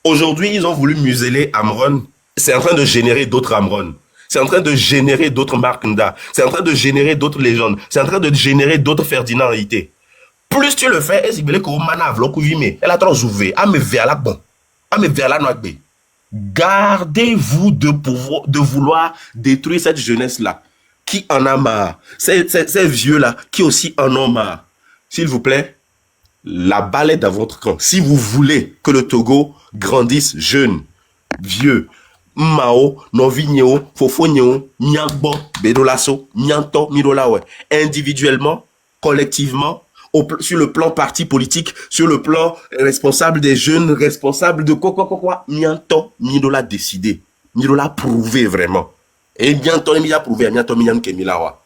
aujourd'hui, ils ont voulu museler Amron. C'est en train de générer d'autres Amron. C'est en train de générer d'autres Mark Nda. C'est en train de générer d'autres légendes. C'est en train de générer d'autres Ferdinand Haïté. Plus tu le fais, elle a trop ouvert. Gardez-vous de vouloir détruire cette jeunesse-là, qui en a marre. Ces vieux-là, qui aussi en ont marre. S'il vous plaît, la balle est dans votre camp. Si vous voulez que le Togo grandisse jeune, vieux, Mao, Novigneo, Fofonio, Nyangbo, Bedolasso, Nyanto, Mirolawe, individuellement, collectivement, sur le plan parti politique, sur le plan responsable des jeunes, responsable de quoi, Nyanto, Mirola décidé, Mirola prouvé vraiment. Et Nyanto, il a prouvé, Nyanto, Kemilawa.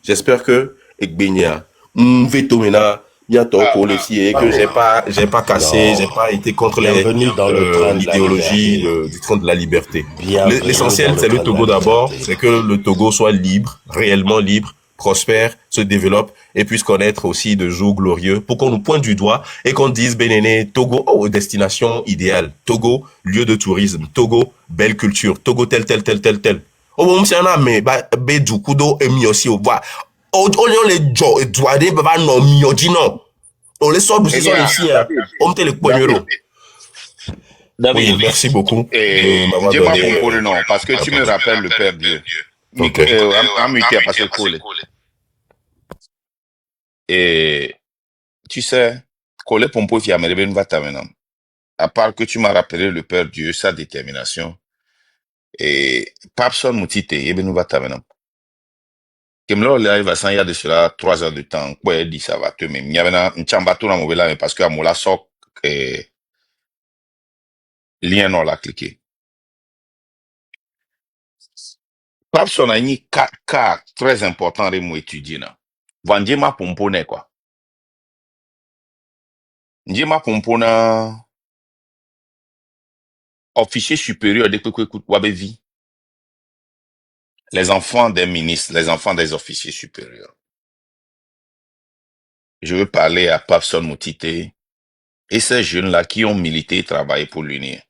J'espère que, Ekbenia, Mvetomena, bientôt pour les filles, que j'ai pas cassé, j'ai pas été contre l'idéologie du train de la liberté. L'essentiel, c'est le Togo d'abord, c'est que le Togo soit libre, réellement libre, prospère, se développe et puisse connaître aussi de jours glorieux pour qu'on nous pointe du doigt et qu'on dise Bénéné, Togo, oh, destination idéale. Togo, lieu de tourisme. Togo, belle culture. Togo, tel. Oh, bon, c'est un âme, mais, du kudo, et mi aussi, au bois. On les doigts, non, mi, non. On les sort ici, on met les poignons. David, oui, merci beaucoup. Dis-moi pour le nom, parce que tu me rappelles le Père Dieu. Et tu sais, Kole Pompo qui a me va t'amener. À part que tu m'as rappelé le Père Dieu, sa détermination. Et Papson Moutite, nous va t'amener. Kemlo là, il va s'en y a de cela 3 heures de temps. Quoi, il dit ça va te même. Il y avait un chambato dans mon là, parce que à mon la soc, lien non l'a cliqué. Papson a mis 4 cas très importants de moi étudier, là. Vandjema Pompone, quoi. Ndjema Pompona, officier supérieur de Wabevi. Les enfants des ministres, les enfants des officiers supérieurs. Je veux parler à Papson Moutite et ces jeunes-là qui ont milité et travaillé pour l'UNIR.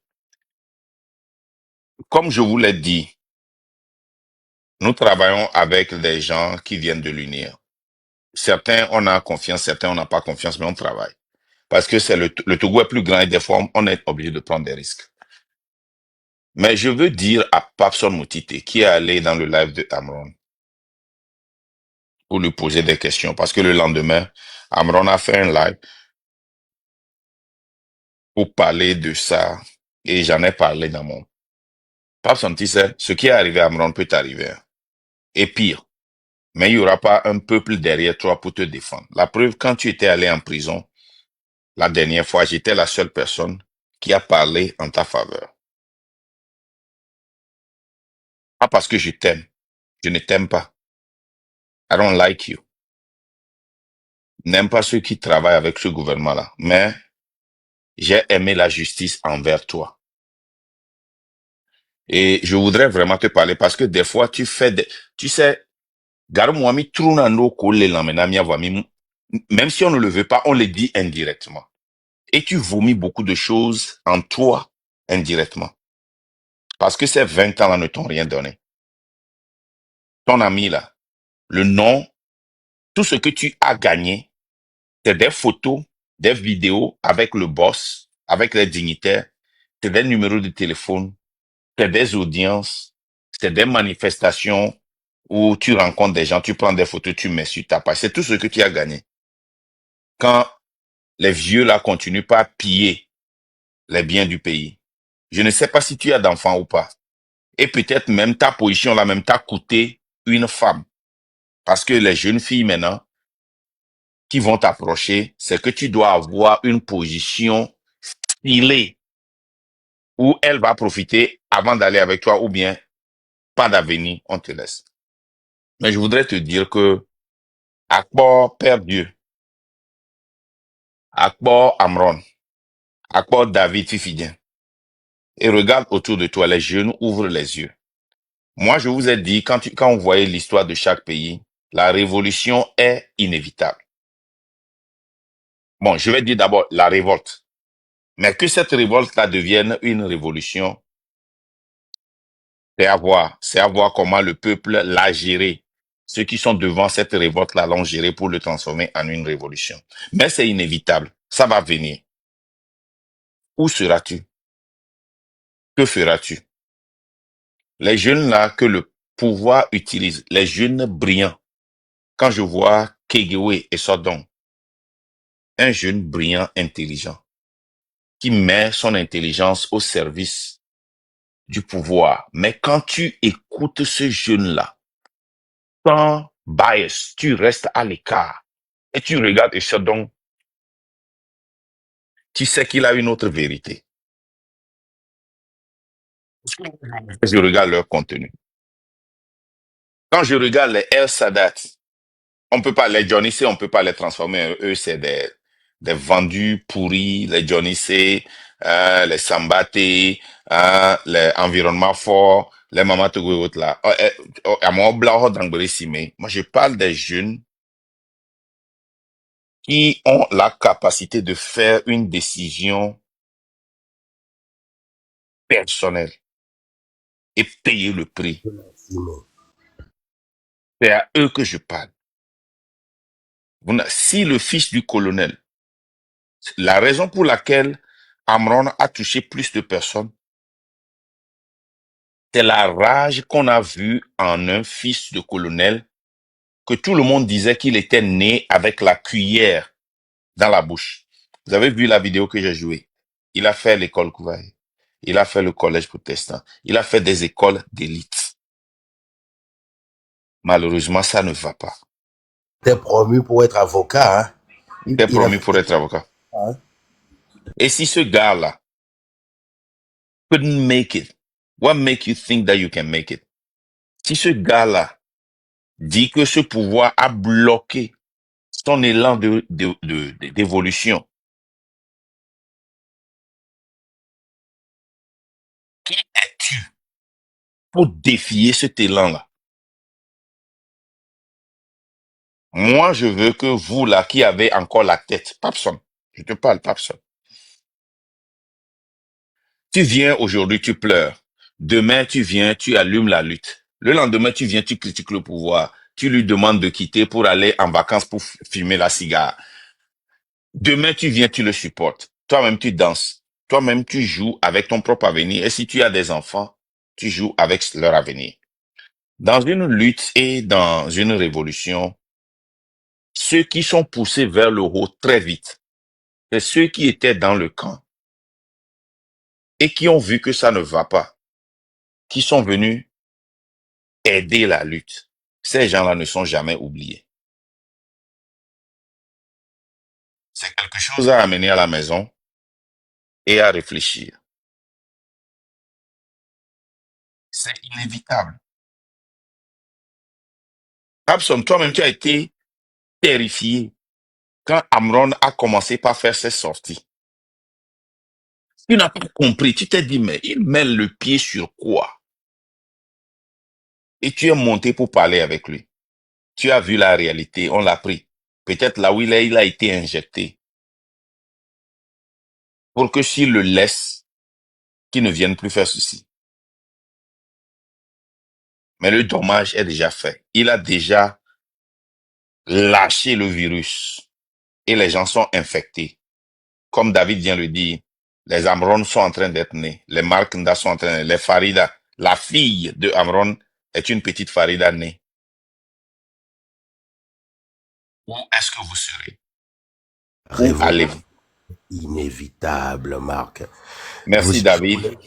Comme je vous l'ai dit, nous travaillons avec des gens qui viennent de l'UNIR. Certains, on a confiance, certains, on n'a pas confiance, mais on travaille. Parce que c'est le Togo est plus grand et des fois, on est obligé de prendre des risques. Mais je veux dire à Papson Moutite, qui est allé dans le live de Amron, pour lui poser des questions, parce que le lendemain, Amron a fait un live pour parler de ça, et j'en ai parlé dans mon... Papson, tu sais, ce qui est arrivé à Amron peut arriver. Et pire, mais il n'y aura pas un peuple derrière toi pour te défendre. La preuve, quand tu étais allé en prison, la dernière fois, j'étais la seule personne qui a parlé en ta faveur. Pas parce que je t'aime. Je ne t'aime pas. I don't like you. N'aime pas ceux qui travaillent avec ce gouvernement-là. Mais j'ai aimé la justice envers toi. Et je voudrais vraiment te parler parce que des fois, tu fais des... Tu sais, même si on ne le veut pas, on le dit indirectement. Et tu vomis beaucoup de choses en toi indirectement. Parce que ces 20 ans-là ne t'ont rien donné. Ton ami là, le nom, tout ce que tu as gagné, c'est des photos, des vidéos avec le boss, avec les dignitaires, c'est des numéros de téléphone, c'est des audiences, c'est des manifestations où tu rencontres des gens, tu prends des photos, tu mets sur ta page. C'est tout ce que tu as gagné. Quand les vieux là continuent pas à piller les biens du pays. Je ne sais pas si tu as d'enfants ou pas. Et peut-être même ta position là même t'a coûté une femme. Parce que les jeunes filles maintenant qui vont t'approcher, c'est que tu dois avoir une position stylée où elle va profiter avant d'aller avec toi ou bien pas d'avenir, on te laisse. Mais je voudrais te dire que Akbor Père Dieu, Akbor Amron, Akbor David Fifidien, et regarde autour de toi, les jeunes ouvrent les yeux. Moi, je vous ai dit, quand on voyait l'histoire de chaque pays, la révolution est inévitable. Bon, je vais dire d'abord la révolte. Mais que cette révolte-là devienne une révolution, c'est à voir. C'est à voir comment le peuple l'a géré. Ceux qui sont devant cette révolte-là l'ont géré pour le transformer en une révolution. Mais c'est inévitable. Ça va venir. Où seras-tu? Que feras-tu? Les jeunes là que le pouvoir utilise, les jeunes brillants. Quand je vois Kegewe et Sodom, un jeune brillant, intelligent, qui met son intelligence au service du pouvoir. Mais quand tu écoutes ce jeune-là, sans bias, tu restes à l'écart et tu regardes et Sodom, tu sais qu'il a une autre vérité. Je regarde leur contenu. Quand je regarde les El Sadat, on peut pas, les Johnny C, on peut pas les transformer. Eux, c'est des vendus pourris, les Johnny C, les Sambaté, les environnements forts, les Mama Togo et autres là. Moi, je parle des jeunes qui ont la capacité de faire une décision personnelle et payer le prix. C'est à eux que je parle. Si le fils du colonel, la raison pour laquelle Amron a touché plus de personnes, c'est la rage qu'on a vue en un fils de colonel, que tout le monde disait qu'il était né avec la cuillère dans la bouche. Vous avez vu la vidéo que j'ai jouée? Il a fait l'école Kouvaï. Il a fait le collège protestant. Il a fait des écoles d'élite. Malheureusement, ça ne va pas. T'es promu pour être avocat, hein? T'es promu pour être avocat. Hein? Et si ce gars-là couldn't make it, what make you think that you can make it? Si ce gars-là dit que ce pouvoir a bloqué son élan d'évolution, qui es-tu pour défier cet élan-là? Moi, je veux que vous, là, qui avez encore la tête, Papson, je te parle, Papson. Tu viens aujourd'hui, tu pleures. Demain, tu viens, tu allumes la lutte. Le lendemain, tu viens, tu critiques le pouvoir. Tu lui demandes de quitter pour aller en vacances pour fumer la cigare. Demain, tu viens, tu le supportes. Toi-même, tu danses. Toi-même, tu joues avec ton propre avenir. Et si tu as des enfants, tu joues avec leur avenir. Dans une lutte et dans une révolution, ceux qui sont poussés vers le haut très vite, c'est ceux qui étaient dans le camp et qui ont vu que ça ne va pas, qui sont venus aider la lutte. Ces gens-là ne sont jamais oubliés. C'est quelque chose à amener à la maison et à réfléchir. C'est inévitable. Abson, toi-même, tu as été terrifié quand Amron a commencé par faire ses sorties. Tu n'as pas compris. Tu t'es dit, mais il met le pied sur quoi? Et tu es monté pour parler avec lui. Tu as vu la réalité, on l'a pris. Peut-être là où il a été injecté. Pour que s'il le laisse, qu'il ne vienne plus faire ceci. Mais le dommage est déjà fait. Il a déjà lâché le virus. Et les gens sont infectés. Comme David vient le dire, les Amron sont en train d'être nés. Les Mark Nda sont en train d'être nés. Les Farida. La fille de Amron est une petite Farida née. Où est-ce que vous serez? Où allez-vous? inévitable, Marc. Merci, David.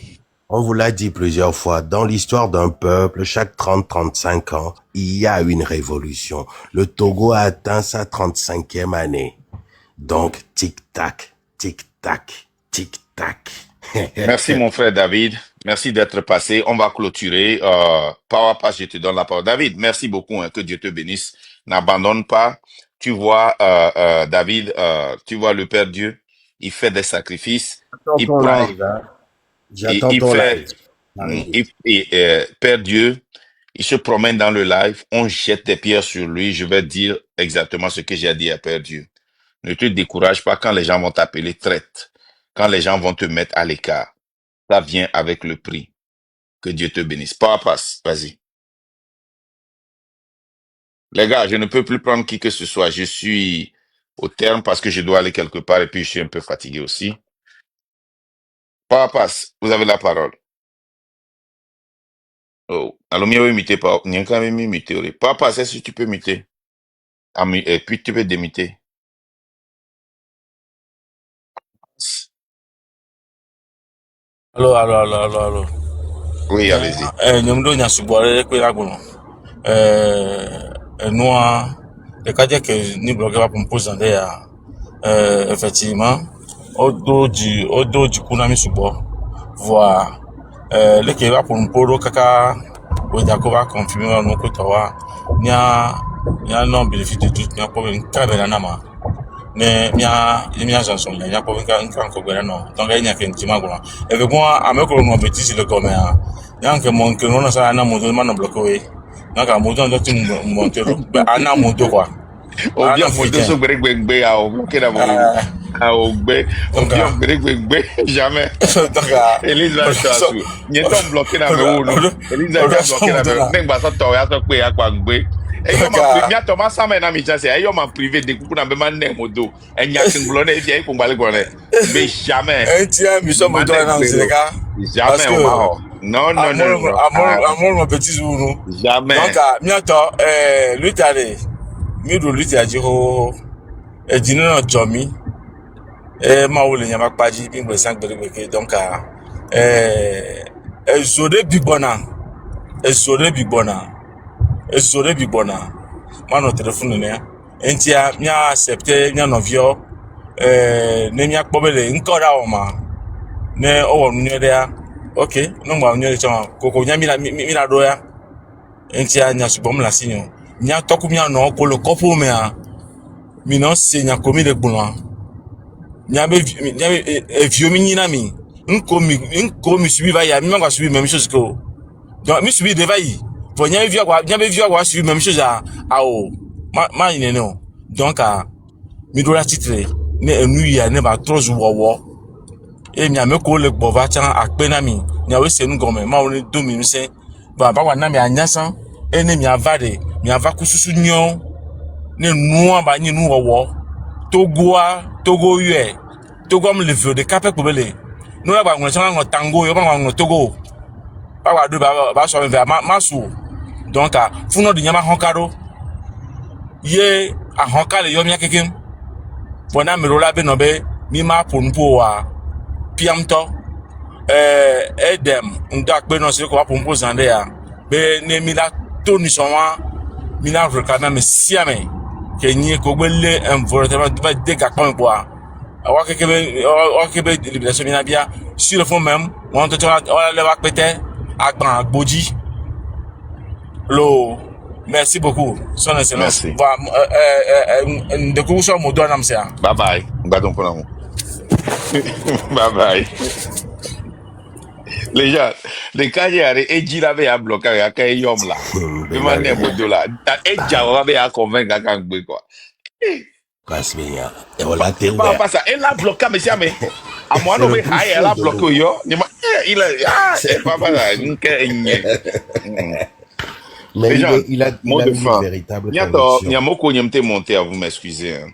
On vous l'a dit plusieurs fois, dans l'histoire d'un peuple, chaque 30-35 ans, il y a une révolution. Le Togo a atteint sa 35e année. Donc, tic-tac, tic-tac, tic-tac. Merci, mon frère David. Merci d'être passé. On va clôturer. Power Pass, je te donne la parole. David, merci beaucoup. Que Dieu te bénisse. N'abandonne pas. Tu vois, David, tu vois le Père Dieu. Il fait des sacrifices. Il prend. J'attends ton live. Père Dieu, il se promène dans le live. On jette des pierres sur lui. Je vais dire exactement ce que j'ai dit à Père Dieu. Ne te décourage pas quand les gens vont t'appeler traite. Quand les gens vont te mettre à l'écart. Ça vient avec le prix. Que Dieu te bénisse. Passe, vas-y. Les gars, je ne peux plus prendre qui que ce soit. Je suis au terme parce que je dois aller quelque part et puis je suis un peu fatigué aussi. Passe, vous avez la parole. Oh, alors, mieux imiter pas. Il y a quand même imiter. Passe, est-ce que tu peux imiter? Et puis tu peux démiter. Allô. Oui, allez-y. Nyamdo nyasubore kwe laguno. Noa, le cas que ni bloqué va pour me poser effectivement, odo du kunami subo. Voilà. Le qui va pour me poser kaka, ou d'accord va confirmer mon côté wa. Nya non bénéfice de tout, nya pour une caméra nama. Mais mia chanson ya pour une ko gbere no. Donc il y a qu'un petit magona. Et avec moi, ameko no bêtise le comme yanke mon que non ça na moto man bloqué naka moto ndo ti montero ana moto quoi o bien moto so gbegbe a o bloqué na mo a o gbe o bien gbegbe jamais Elisa chasu ni ton bloqué na me wo no Elisa bloqué na me ngba so to ya so pe ya kwa gbe e yo ma mi ato ma sama na mi chance e yo ma privé de kuku na be man ne moto enya kinglo na e fi ko gbale ko ne be jamais mi so moto na nzeka jamais o ma ho non. Amour, mon petit zoulou. Jamais. Donc, miato, lui t'allais, mieux lui t'as dit, et dîner dans Jomi, et ma ou le nyama paji, puis me 5 de donc, zone bibona, zone bibona, moi, notre téléphone, et tia, mia accepté, mia novio, ne mia pobele, encore à oma, ne o n'yedea. Ok, non ba onyo chama koko nya mi la doya entia nya subom la sinyo nya toku mi no ko le kopo me a mi no se nya komi de gbon nya be vieux mi nyina mi nko mi subi va ya mi ma subi même chose que donc mi subi de va yi pour nya be vieux quoi subi même chose à o ma ine no donc mi do la titre ne enu ya ne ba trop wo et mi ame ko le gbova chan akpena mi nya we se nu gome ma woni do mi nse ba wa na mi anyasan e ne mi avade mi ava kususu nyon ne nuwa ba nyi nu wowo togo yue togo am le vieux de capé ko bele no la ba ngon chan ngon tango yo ba ngon togo ba wa do ba so me ma su donc funo di nyama honkaro ye a honkale yo mi akekem bona mi rola be no be mi ma ponpo wa piamto edem ndak be no se ko pompo zande ya be ne mi la toni sonwa mi la rekana me siame ke nyi ko gbele environnement ba de ka pon po awa kebe libération mi na bia sur le fond même on te le va péter agban gboji lo merci beaucoup son excellence va de ko so mo do na mse bye bye ngadon pour nous. Bye bye. Les gens, les cas y a et Jira avait bloqué à Kayom là. Demandez un mot là. Et Java avait convaincre à Kangbe quoi. Kasmia. Et on l'a télé. Pas ça. Elle a bloqué, monsieur, mais à moi, non, mais elle a bloqué yo. Il a, c'est pas ça. Mais il a une véritable conviction. Il y a beaucoup qui monté à vous m'excuser.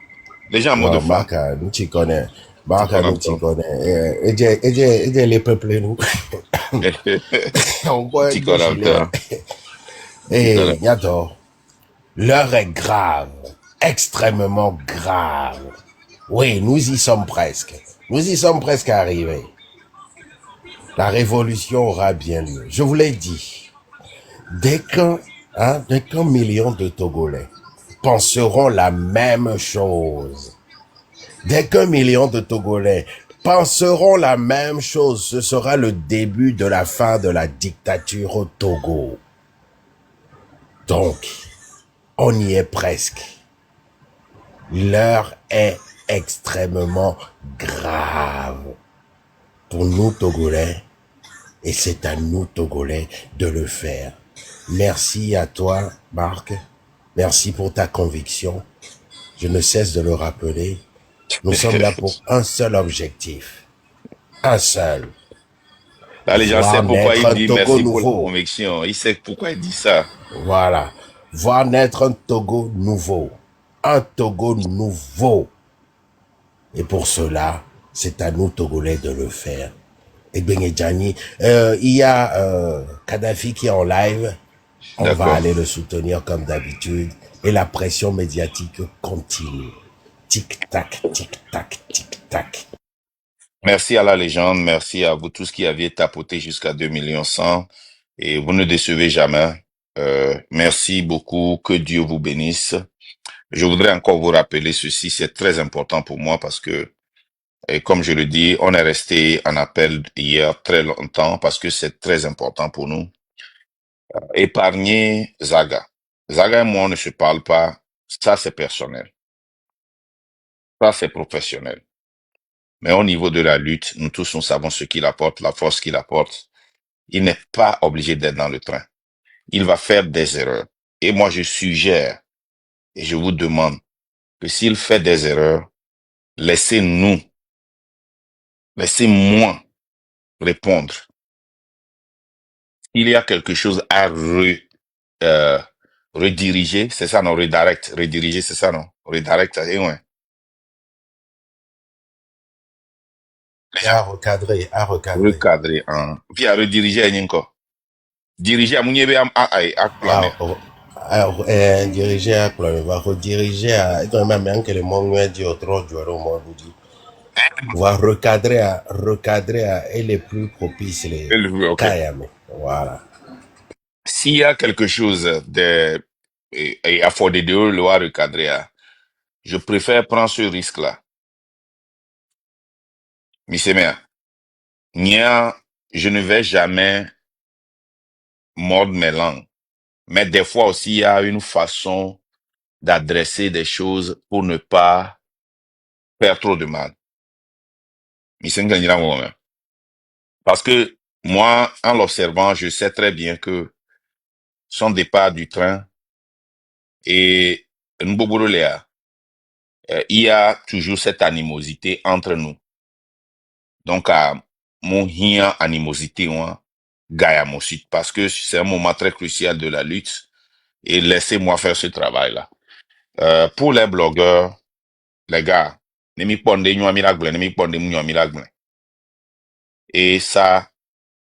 Les gens, mot de fin. Marca, nous t'y connais. Marca, nous t'y connais. Et les peuples, nous. On voit. Et, Yato, l'heure est grave. Extrêmement grave. Oui, nous y sommes presque. Nous y sommes presque arrivés. La révolution aura bien lieu. Je vous l'ai dit. Dès qu'un million de Togolais penseront la même chose, dès qu'un million de Togolais penseront la même chose, ce sera le début de la fin de la dictature au Togo. Donc, on y est presque. L'heure est extrêmement grave pour nous Togolais et c'est à nous Togolais de le faire. Merci à toi, Marc. Merci pour ta conviction. Je ne cesse de le rappeler. Nous sommes là pour un seul objectif. Un seul. Là, les gens savent pourquoi il dit merci nouveau. pour la conviction. Il sait pourquoi il dit ça. Voilà. Voir naître un Togo nouveau. Un Togo nouveau. Et pour cela, c'est à nous Togolais de le faire. Et Benedjani, il y a Kadhafi qui est en live. On va aller le soutenir comme d'habitude. Et la pression médiatique continue. Tic-tac, tic-tac, tic-tac. Merci à la légende. Merci à vous tous qui aviez tapoté jusqu'à 2 100 000. Et vous ne décevez jamais. Merci beaucoup. Que Dieu vous bénisse. Je voudrais encore vous rappeler ceci. C'est très important pour moi parce que, et comme je le dis, on est resté en appel hier très longtemps parce que c'est très important pour nous. Épargner Zaga. Zaga et moi, on ne se parle pas. Ça, c'est personnel. Ça, c'est professionnel. Mais au niveau de la lutte, nous tous, nous savons ce qu'il apporte, la force qu'il apporte. Il n'est pas obligé d'être dans le train. Il va faire des erreurs. Et moi, je suggère et je vous demande que s'il fait des erreurs, laissez-moi répondre. Il y a quelque chose à rediriger, c'est ça, non? Rediriger, c'est ça, non? Redirect, ouais. À recadrer. Recadrer, hein. Puis à rediriger, encore. Diriger à Mouniébé à planer. Diriger à planer, va rediriger à. Même que le monde a dit autre chose, va recadrer à. Et les plus propices, les Kayame. Voilà. S'il y a quelque chose de. Et à fond de deux, le recadrer à. Je préfère prendre ce risque-là. Misémea. Je ne vais jamais mordre mes langues. Mais des fois aussi, il y a une façon d'adresser des choses pour ne pas faire trop de mal. Parce que moi, en l'observant, je sais très bien que son départ du train et Nboborolea, il y a toujours cette animosité entre nous. Donc, mon animosité, Gaïa Mossit, parce que c'est un moment très crucial de la lutte et laissez-moi faire ce travail-là. Pour les blogueurs, les gars, et ça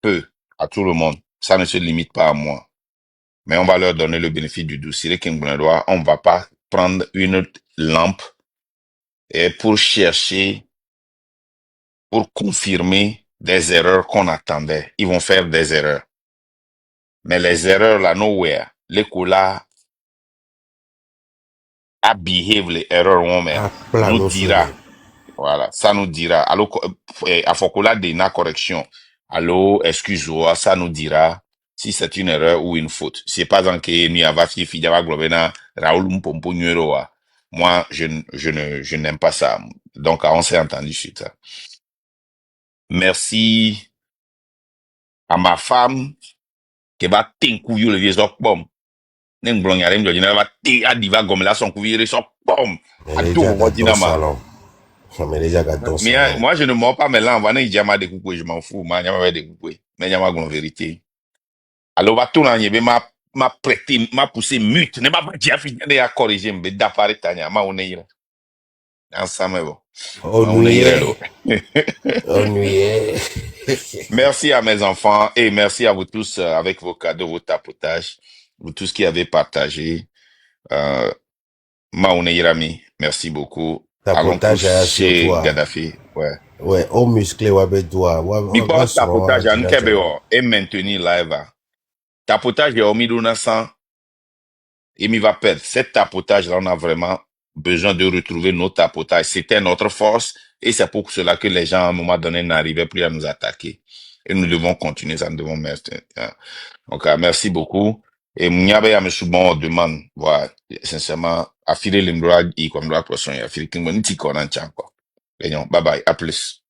peut à tout le monde. Ça ne se limite pas à moi. Mais on va leur donner le bénéfice du doute. On ne va pas prendre une lampe et pour chercher, pour confirmer des erreurs qu'on attendait. Ils vont faire des erreurs. Mais les erreurs là, nowhere. L'écola a behave les erreurs nous dira. Voilà, ça nous dira. Alors, à Fokola Dena correction. Alors, excuse-moi, ça nous dira si c'est une erreur ou une faute. C'est pas dans que nous avons fait Raoul Mpompo Nueroa. Moi, je n'aime pas ça. Donc, on s'est entendu suite. Merci à ma femme qui va t'encouiller le vieux bom. N'en blonde yarem de va t'y adiva comme là son couillère son bom. À tout ordinalement. Mais moi, je ne mords pas mes langues. Je m'en fous. Mais il y a ma vérité. Alors, va tout l'année, m'a prêté, m'a poussé mute. Ne m'a pas dit à corriger, mais d'apparaître, Tania, ma onneira. Ensemble, bon. Merci à mes enfants et merci à vous tous avec vos cadeaux, vos tapotages, vous tous qui avez partagé. Ma onneira, merci beaucoup. Allons Tapotage tous sur chez toi. Gaddafi. Ouais. Ouais, au musclé, ouais, ben toi. Biko tapotage à Nkebeo et maintenir live. Tapotage est au milieu de sang. Et m'y va perdre. Cet tapotage-là, on a vraiment besoin de retrouver nos tapotages. C'était notre force. Et c'est pour cela que les gens, à un moment donné, n'arrivaient plus à nous attaquer. Et nous devons continuer, ça nous devons mettre. Donc, merci beaucoup. Et Mnyabe ya Mesubon demande, voilà, sincèrement, à filer l'imbroi, y comme la prochaine, à filer qu'il m'en dit qu'on en tient, quoi. Bye bye, à plus.